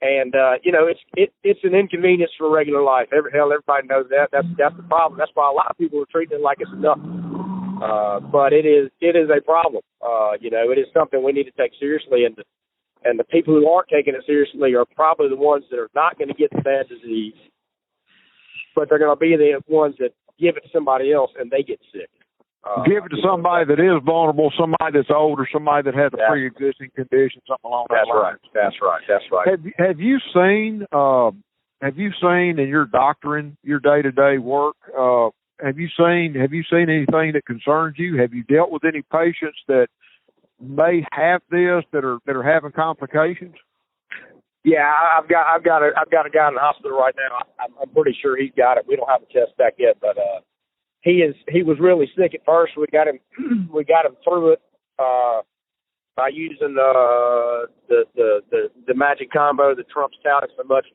[SPEAKER 2] and it's an inconvenience for regular life. Everybody knows that. That's the problem. That's why a lot of people are treating it like it's nothing. But it is a problem. It is something we need to take seriously, and And the people who aren't taking it seriously are probably the ones that are not going to get the bad disease, but they're going to be the ones that give it to somebody else and they get sick.
[SPEAKER 3] Give it to somebody that is vulnerable, somebody that's older, somebody that has a pre-existing condition, something along that line.
[SPEAKER 2] That's right.
[SPEAKER 3] Have you seen in your doctoring, your day-to-day work, have you seen anything that concerns you? Have you dealt with any patients that may have this that are having complications?
[SPEAKER 2] Yeah, I've got a guy in the hospital right now. I'm pretty sure he's got it. We don't have the test back yet, but he was really sick at first. We got him through it by using the magic combo that Trump's touted so much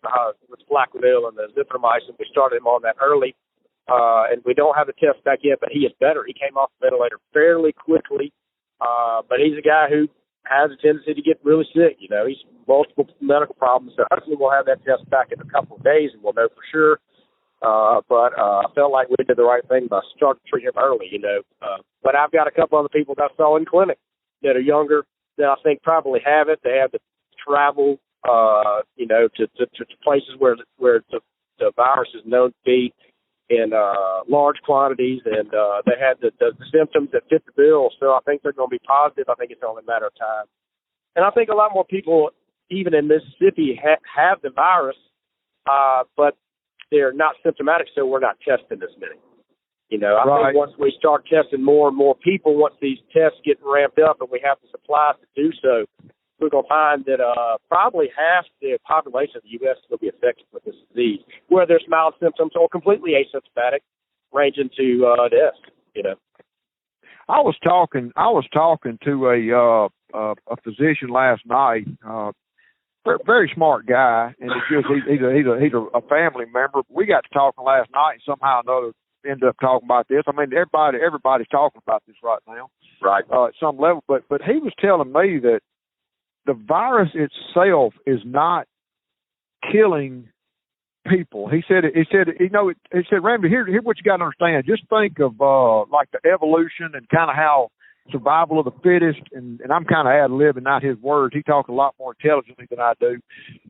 [SPEAKER 2] with Plaquenil and the zithromycin. We started him on that early, and we don't have the test back yet. But he is better. He came off the ventilator fairly quickly, but he's a guy who has a tendency to get really sick. You know, he's multiple medical problems. So hopefully we'll have that test back in a couple of days, and we'll know for sure. But I felt like we did the right thing by starting to treat him early, you know. But I've got a couple other people that I saw in clinic that are younger that I think probably have it. They have to travel, you know, to places where the virus is known to be in large quantities, and they had the symptoms that fit the bill. So I think they're going to be positive. I think it's only a matter of time. And I think a lot more people, even in Mississippi, have the virus, but they're not symptomatic, so we're not testing as many. You know, I think once we start testing more and more people, once these tests get ramped up and we have the supplies to do so, we're going to find that probably half the population of the U.S. will be affected with this disease, whether there's mild symptoms or completely asymptomatic, ranging to death. You know,
[SPEAKER 3] I was talking to a physician last night. Very smart guy, and it's just he's a family member. We got to talking last night, and somehow or another ended up talking about this. I mean, everybody's talking about this right now,
[SPEAKER 2] right?
[SPEAKER 3] At some level, but he was telling me that the virus itself is not killing people. He said, Ramsey, here what you got to understand. Just think of like the evolution and kind of how survival of the fittest, and I'm kind of ad-libbing, not his words. He talks a lot more intelligently than I do.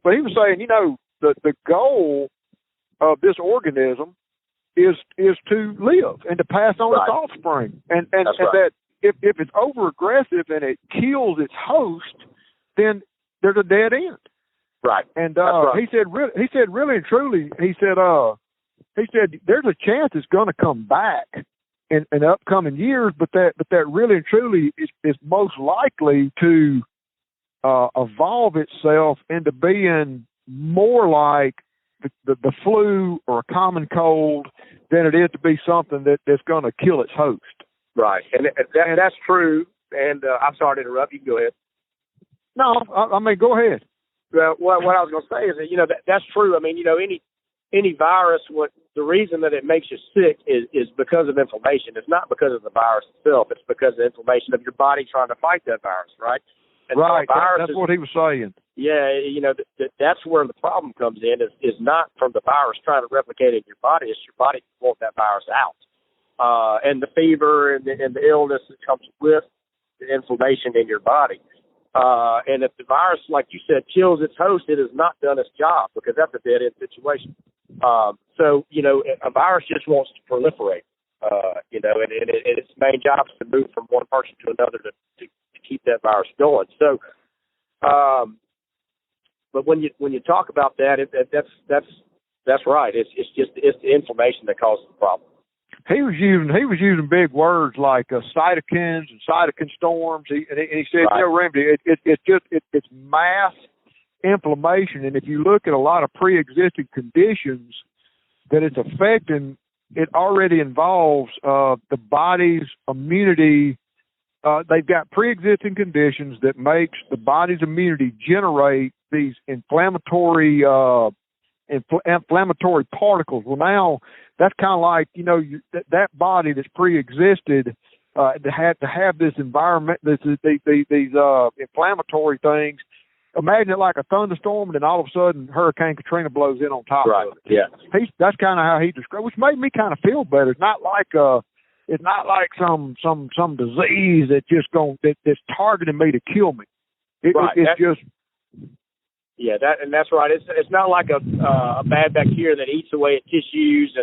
[SPEAKER 3] But he was saying, you know, the goal of this organism is to live and to pass on its offspring. And that if it's over-aggressive and it kills its host, then there's a dead end.
[SPEAKER 2] Right.
[SPEAKER 3] And he said really and truly, he said there's a chance it's going to come back in upcoming years, but that really and truly is most likely to evolve itself into being more like the flu or a common cold than it is to be something that's going to kill its host.
[SPEAKER 2] Right, and that's true. And I'm sorry to interrupt. You can go ahead.
[SPEAKER 3] No, I mean, go ahead.
[SPEAKER 2] Well, what I was going to say is that, you know, that's true. I mean, you know, any virus, the reason that it makes you sick is because of inflammation. It's not because of the virus itself. It's because of the inflammation of your body trying to fight that virus, right? And
[SPEAKER 3] right. That's what he was saying.
[SPEAKER 2] Yeah, you know, that's where the problem comes in. Is not from the virus trying to replicate in your body. It's your body wants that virus out, and the fever and the illness that comes with the inflammation in your body. And if the virus, like you said, kills its host, it has not done its job, because that's a dead-end situation. So, you know, a virus just wants to proliferate, you know, and its main job is to move from one person to another to keep that virus going. So, but when you talk about that, that's right. It's the inflammation that causes the problem.
[SPEAKER 3] He was using big words like cytokines and cytokine storms. He said, you know, Ramsey, it's mass inflammation, and if you look at a lot of pre-existing conditions that it's affecting, it already involves the body's immunity. They've got pre-existing conditions that makes the body's immunity generate these inflammatory particles. Well, now that's kind of like, you know, that body that's pre-existed to have this environment, these inflammatory things. Imagine it like a thunderstorm, and then all of a sudden Hurricane Katrina blows in on top of it.
[SPEAKER 2] Yeah,
[SPEAKER 3] that's kind of how he described, which made me kind of feel better. It's not like some disease that's targeting me to kill me. It's just
[SPEAKER 2] Yeah, that's right. It's not like a bad bacteria that eats away at tissues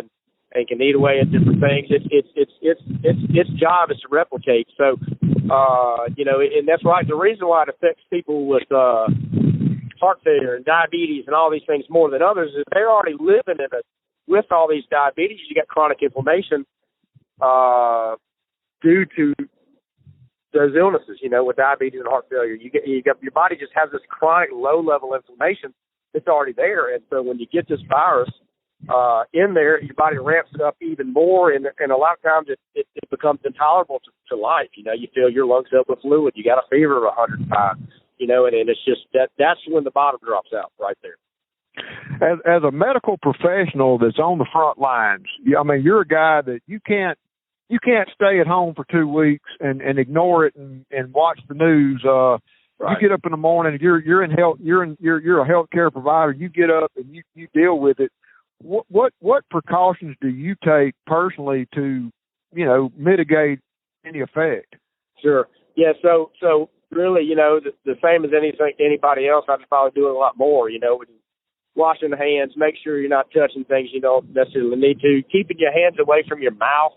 [SPEAKER 2] and can eat away at different things. Its job is to replicate. So, and that's right. The reason why it affects people with heart failure and diabetes and all these things more than others is they're already living with all these diabetes. You got chronic inflammation due to those illnesses, with diabetes and heart failure. You got your body just has this chronic low-level inflammation that's already there. And so when you get this virus in there, your body ramps it up even more, and a lot of times it becomes intolerable to life. You fill your lungs up with fluid. You got a fever of 105, and it's just that's when the bottom drops out right there.
[SPEAKER 3] As a medical professional that's on the front lines, you're a guy that you can't stay at home for 2 weeks and ignore it and watch the news. Right. You get up in the morning, you're in health, you're a healthcare provider. You get up and you deal with it. What precautions do you take personally to, mitigate any effect?
[SPEAKER 2] Sure. Yeah. So really, the same as anybody else, I just probably do it a lot more. Washing the hands, make sure you're not touching things you don't necessarily need to. Keeping your hands away from your mouth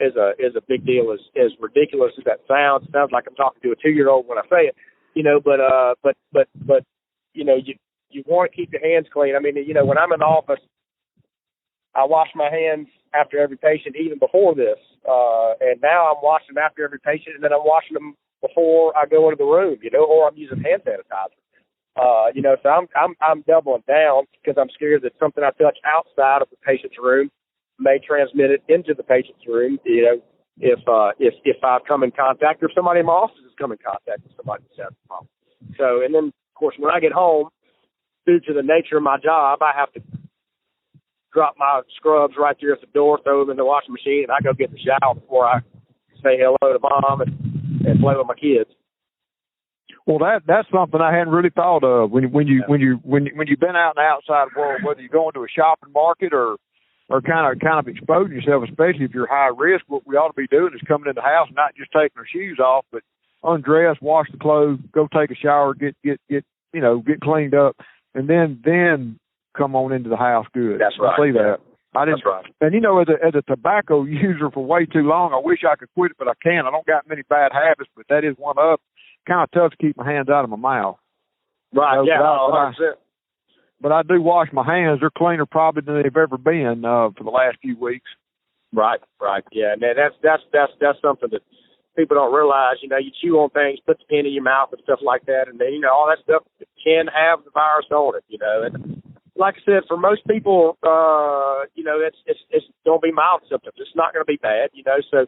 [SPEAKER 2] is a big deal. As ridiculous as that sounds, it sounds like I'm talking to a 2-year-old when I say it. But you want to keep your hands clean. When I'm in the office, I wash my hands after every patient, even before this. And now I'm washing them after every patient, and then I'm washing them before I go into the room, or I'm using hand sanitizer. So I'm doubling down because I'm scared that something I touch outside of the patient's room may transmit it into the patient's room. If I've come in contact, or if somebody in my office has come in contact with somebody that's had the problem. So, and then of course when I get home, due to the nature of my job, I have to drop my scrubs right there at the door, throw them in the washing machine, and I go get in the shower before I say hello to mom and play with my kids.
[SPEAKER 3] Well, that's something I hadn't really thought of when you've been out in the outside world, whether you go into a shopping market or kind of exposing yourself, especially if you're high risk. What we ought to be doing is coming in the house, not just taking our shoes off, but undress, wash the clothes, go take a shower, get cleaned up, and then come on into the house good.
[SPEAKER 2] That's right.
[SPEAKER 3] I see that.
[SPEAKER 2] That's right.
[SPEAKER 3] And as a tobacco user for way too long, I wish I could quit it, but I can't. I don't got many bad habits, but that is one of them. Kind of tough to keep my hands out of my mouth.
[SPEAKER 2] Right. Yeah. 100%.
[SPEAKER 3] But I do wash my hands. They're cleaner probably than they've ever been for the last few weeks.
[SPEAKER 2] Right. Yeah. And that's something that people don't realize. You chew on things, put the pen in your mouth and stuff like that, and then all that stuff can have the virus on it. And like I said, for most people, it's going to be mild symptoms. It's not going to be bad. So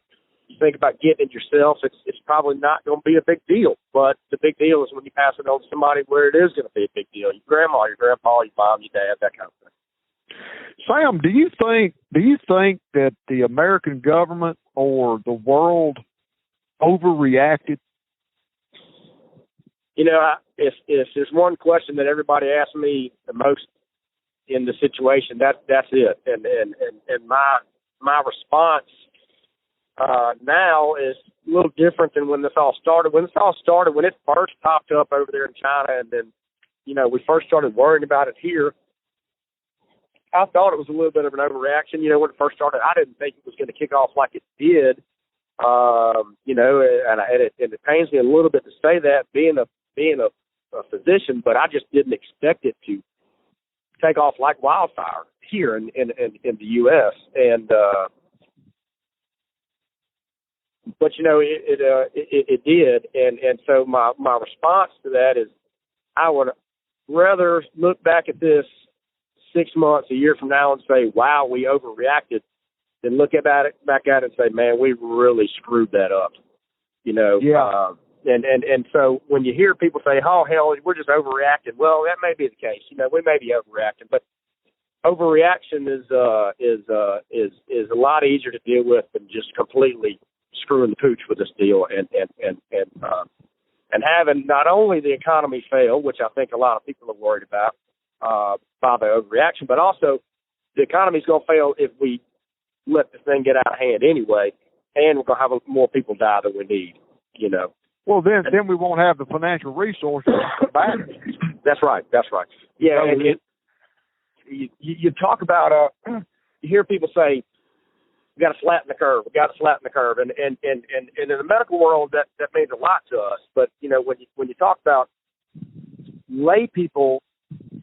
[SPEAKER 2] you think about getting it yourself, it's probably not going to be a big deal. But the big deal is when you pass it on to somebody where it is going to be a big deal. Your grandma, your grandpa, your mom, your dad, that kind of thing.
[SPEAKER 3] Sam, do you think that the American government or the world overreacted?
[SPEAKER 2] If there's one question that everybody asks me the most in the situation, that's it. And my response now is a little different than when this all started. When it first popped up over there in China, and then, we first started worrying about it here, I thought it was a little bit of an overreaction. When it first started, I didn't think it was going to kick off like it did. And it pains me a little bit to say that, being a physician, but I just didn't expect it to take off like wildfire here in the U.S. But it did, and so my response to that is, I would rather look back at this 6 months, a year from now, and say, "Wow, we overreacted," than look back at it and say, "Man, we really screwed that up."
[SPEAKER 3] Yeah.
[SPEAKER 2] And so when you hear people say, "Oh hell, we're just overreacting," well, that may be the case. We may be overreacting, but overreaction is a lot easier to deal with than just completely screwing the pooch with this deal and having not only the economy fail, which I think a lot of people are worried about by the overreaction, but also the economy's going to fail if we let this thing get out of hand anyway, and we're going to have more people die than we need.
[SPEAKER 3] Well, then we won't have the financial resources to back
[SPEAKER 2] That's right. Yeah, and you talk about you hear people say, "We got to flatten the curve. We got to flatten the curve," and in the medical world, that means a lot to us. But when you talk about lay people,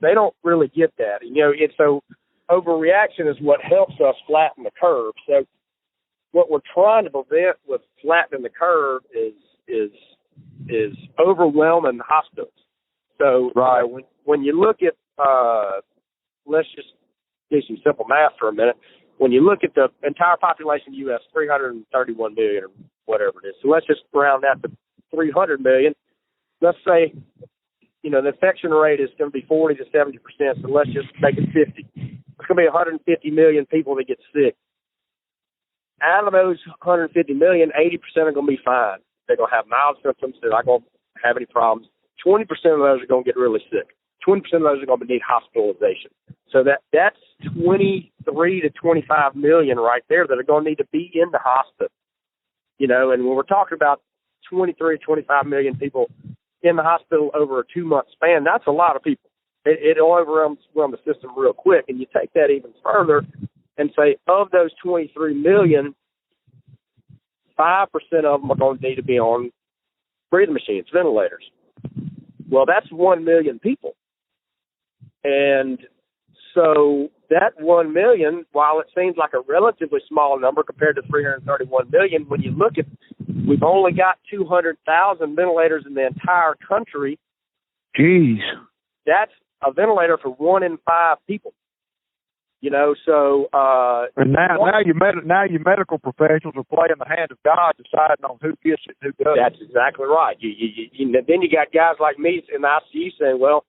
[SPEAKER 2] they don't really get that. And so overreaction is what helps us flatten the curve. So what we're trying to prevent with flattening the curve is overwhelming hospitals. So
[SPEAKER 3] right.
[SPEAKER 2] When you look at let's just do some simple math for a minute. When you look at the entire population of the U.S., 331 million or whatever it is. So let's just round that to 300 million. Let's say, the infection rate is going to be 40 to 70%. So let's just make it 50. It's going to be 150 million people that get sick. Out of those 150 million, 80% are going to be fine. They're going to have mild symptoms. They're not going to have any problems. 20% of those are going to get really sick. 20% of those are going to need hospitalization. So that's 23 to 25 million right there that are going to need to be in the hospital. And when we're talking about 23 to 25 million people in the hospital over a 2-month span, that's a lot of people. It'll overwhelm the system real quick. And you take that even further and say, of those 23 million, 5% of them are going to need to be on breathing machines, ventilators. Well, that's 1 million people. And so that 1 million, while it seems like a relatively small number compared to 331 million, when you look at, we've only got 200,000 ventilators in the entire country.
[SPEAKER 3] Jeez.
[SPEAKER 2] That's a ventilator for 1 in 5 people. So
[SPEAKER 3] and now your medical professionals are playing the hand of God, deciding on who gets it, and who doesn't.
[SPEAKER 2] That's exactly right. Then you got guys like me in the ICU saying, well,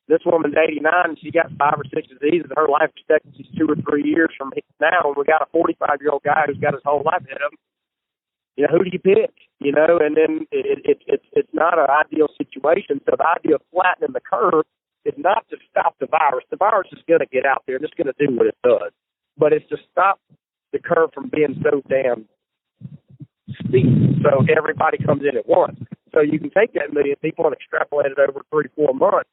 [SPEAKER 2] this woman's 89 and she got 5 or 6 diseases. Her life expectancy is 2 or 3 years from now, and we got a 45-year-old guy who's got his whole life ahead of him. Who do you pick? And then it's not an ideal situation. So the idea of flattening the curve is not to stop the virus. The virus is going to get out there and it's going to do what it does. But it's to stop the curve from being so damn steep so everybody comes in at once. So you can take that million people and extrapolate it over 3-4 months.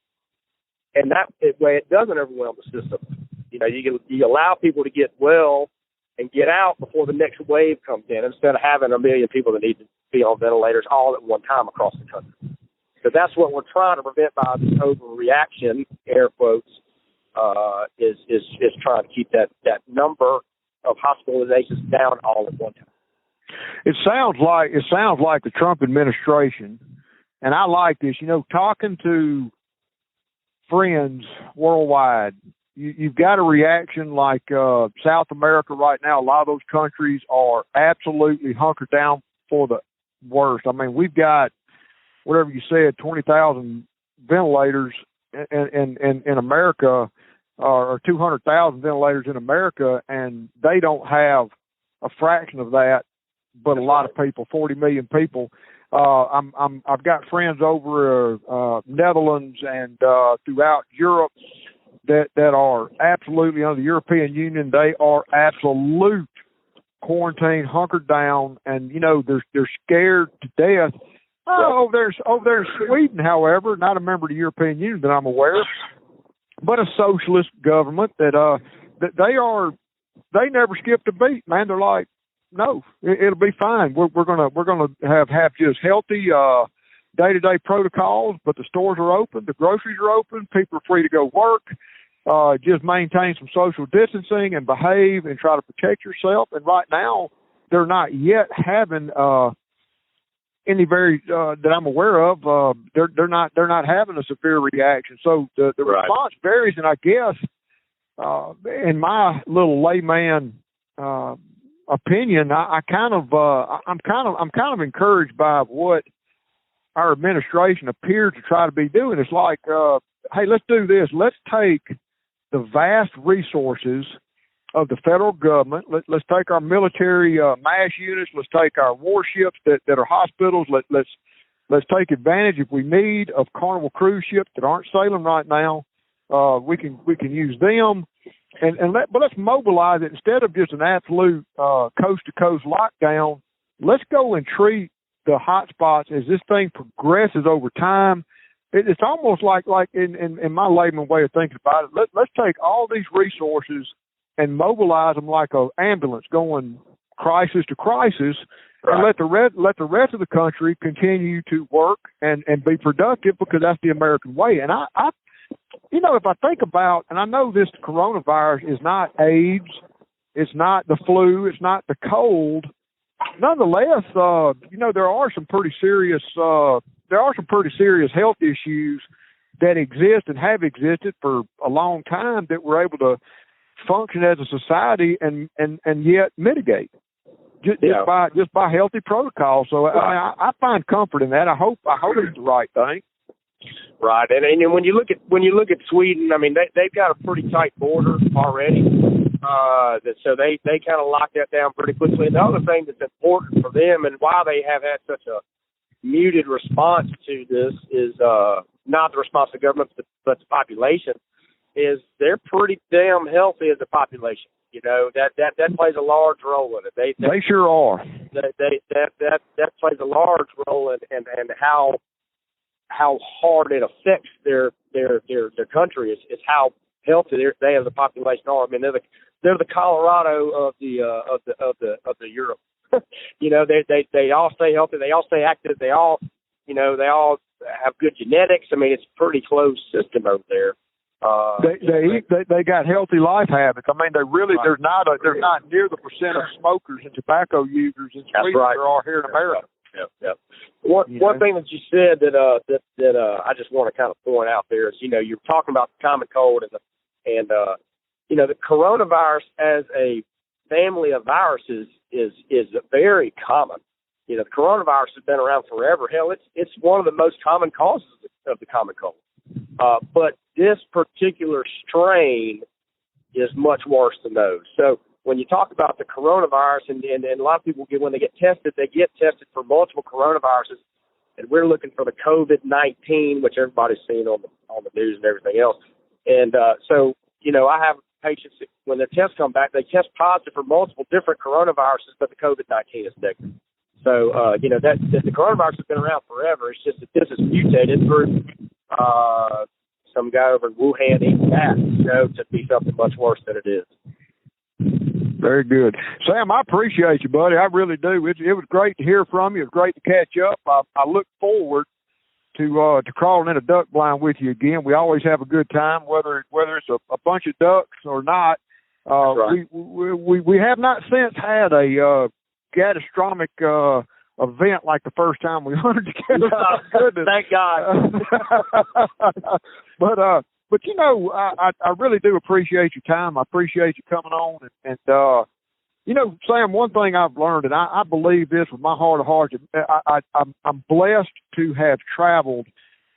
[SPEAKER 2] And that way it doesn't overwhelm the system. You allow people to get well and get out before the next wave comes in instead of having 1 million people that need to be on ventilators all at one time across the country. So that's what we're trying to prevent by this overreaction, air quotes, is trying to keep that number of hospitalizations down all at one time.
[SPEAKER 3] It sounds like the Trump administration, and I like this. Talking to friends worldwide, you've got a reaction like South America right now. A lot of those countries are absolutely hunkered down for the worst. I mean, we've got, whatever you said, 20,000 ventilators in America, or 200,000 ventilators in America, and they don't have a fraction of that, but a lot of people, 40 million people. I've got friends over Netherlands and throughout Europe that are absolutely under the European Union. They are absolute quarantine, hunkered down, and they're scared to death. Over there in Sweden, however, not a member of the European Union that I'm aware of, but a socialist government that they never skipped a beat, man. They're like, no, it'll be fine. We're gonna have just healthy day-to-day protocols, but the stores are open, the groceries are open, people are free to go work. Just maintain some social distancing and behave and try to protect yourself. And right now, they're not yet having any that I'm aware of. They're not having a severe reaction. So the response varies, and I guess in my little layman opinion, I'm kind of encouraged by what our administration appears to try to be doing. It's like, hey, let's do this. Let's take the vast resources of the federal government. Let's take our military MASH units. Let's take our warships that are hospitals. Let's take advantage, if we need, of Carnival cruise ships that aren't sailing right now. We can use them, but let's mobilize it instead of just an absolute coast to coast lockdown. Let's go and treat the hot spots as this thing progresses over time. it's almost like in my layman way of thinking about it. Let's take all these resources and mobilize them like an ambulance going crisis to crisis, right, and let the rest of the country continue to work and be productive, because that's the American way. And I if I think about, and I know this coronavirus is not AIDS, it's not the flu, it's not the cold. Nonetheless, there are some pretty serious health issues that exist and have existed for a long time that we're able to function as a society and yet mitigate just by healthy protocols. So I find comfort in that. I hope it's the right thing.
[SPEAKER 2] Right, and when you look at Sweden, I mean they've got a pretty tight border already, so they kind of lock that down pretty quickly. And the other thing that's important for them, and why they have had such a muted response to this, is not the response to government, but the population, is they're pretty damn healthy as a population. That plays a large role in it.
[SPEAKER 3] They sure are.
[SPEAKER 2] That plays a large role in how hard it affects their country is how healthy they as a population are. I mean, they're the Colorado of the Europe. They all stay healthy. They all stay active. They all have good genetics. I mean, it's a pretty closed system over there.
[SPEAKER 3] They got healthy life habits. I mean, they really there's not near the percent of smokers and tobacco users in Sweden there are here in America.
[SPEAKER 2] Yep. One thing that you said that I just want to kind of point out there is, you're talking about the common cold and the coronavirus as a family of viruses is very common. The coronavirus has been around forever. Hell, it's one of the most common causes of the common cold. But this particular strain is much worse than those. So when you talk about the coronavirus, and a lot of people when they get tested for multiple coronaviruses, and we're looking for the COVID-19, which everybody's seen on the news and everything else. And so I have patients that, when their tests come back, they test positive for multiple different coronaviruses, but the COVID-19 is negative. So that the coronavirus has been around forever. It's just that this is mutated through some guy over in Wuhan eating bats, to be something much worse than it is.
[SPEAKER 3] Very good. Sam, I appreciate you, buddy. I really do. It was great to hear from you. It was great to catch up. I look forward to crawling in a duck blind with you again. We always have a good time, whether it's a bunch of ducks or not.
[SPEAKER 2] Right.
[SPEAKER 3] We have not since had a catastrophic event like the first time we hunted together.
[SPEAKER 2] Goodness. Thank God.
[SPEAKER 3] But I really do appreciate your time. I appreciate you coming on. And Sam, one thing I've learned, and I believe this with my heart of hearts, I'm blessed to have traveled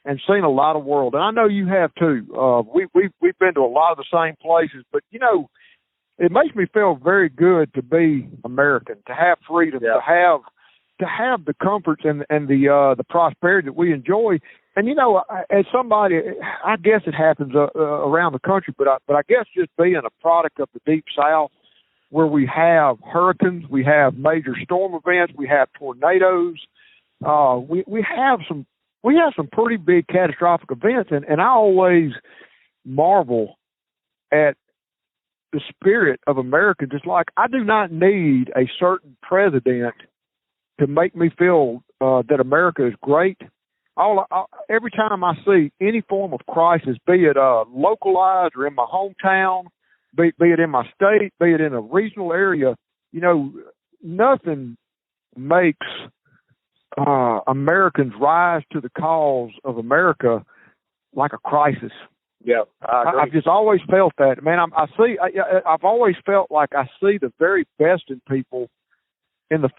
[SPEAKER 3] and seen a lot of world. And I know you have too. We've been to a lot of the same places, but it makes me feel very good to be American, to have freedom, to have the comforts and the prosperity that we enjoy. And as somebody, I guess it happens around the country, but I guess just being a product of the Deep South, where we have hurricanes, we have major storm events, we have tornadoes, we have some pretty big catastrophic events, and I always marvel at the spirit of Americans. It's like I do not need a certain president to make me feel that America is great. Every time I see any form of crisis, be it localized or in my hometown, be it in my state, be it in a regional area, nothing makes Americans rise to the cause of America like a crisis.
[SPEAKER 2] Yeah, I agree.
[SPEAKER 3] I've just always felt that, man. I've always felt like I see the very best in people, in the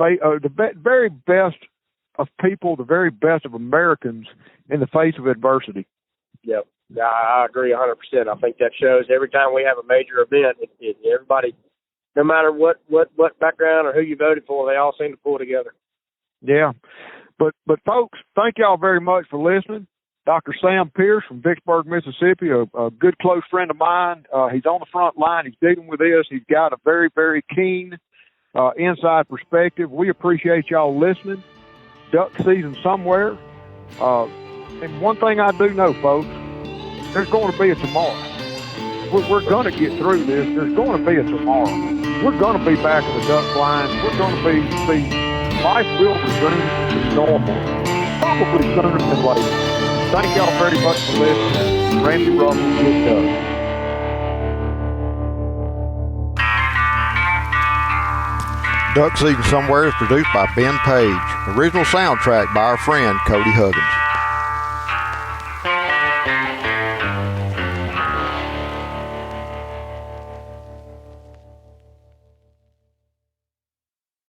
[SPEAKER 3] very best of people, the very best of Americans in the face of adversity.
[SPEAKER 2] Yep. Yeah, I agree 100%. I think that shows every time we have a major event, everybody, no matter what background or who you voted for, they all seem to pull together.
[SPEAKER 3] Yeah. But folks, thank y'all very much for listening. Dr. Sam Pierce from Vicksburg, Mississippi, a good close friend of mine. He's on the front line. He's dealing with this. He's got a very, very keen inside perspective. We appreciate y'all listening. Duck season somewhere. And one thing I do know, folks, there's going to be a tomorrow. We're going to get through this. There's going to be a tomorrow. We're going to be back in the duck blind. We're going to be life will resume to normal, probably sooner than later. Thank y'all very much for listening. Ramsey Russell, Get Duck.
[SPEAKER 1] Duck Season Somewhere is produced by Ben Page. Original soundtrack by our friend Cody Huggins.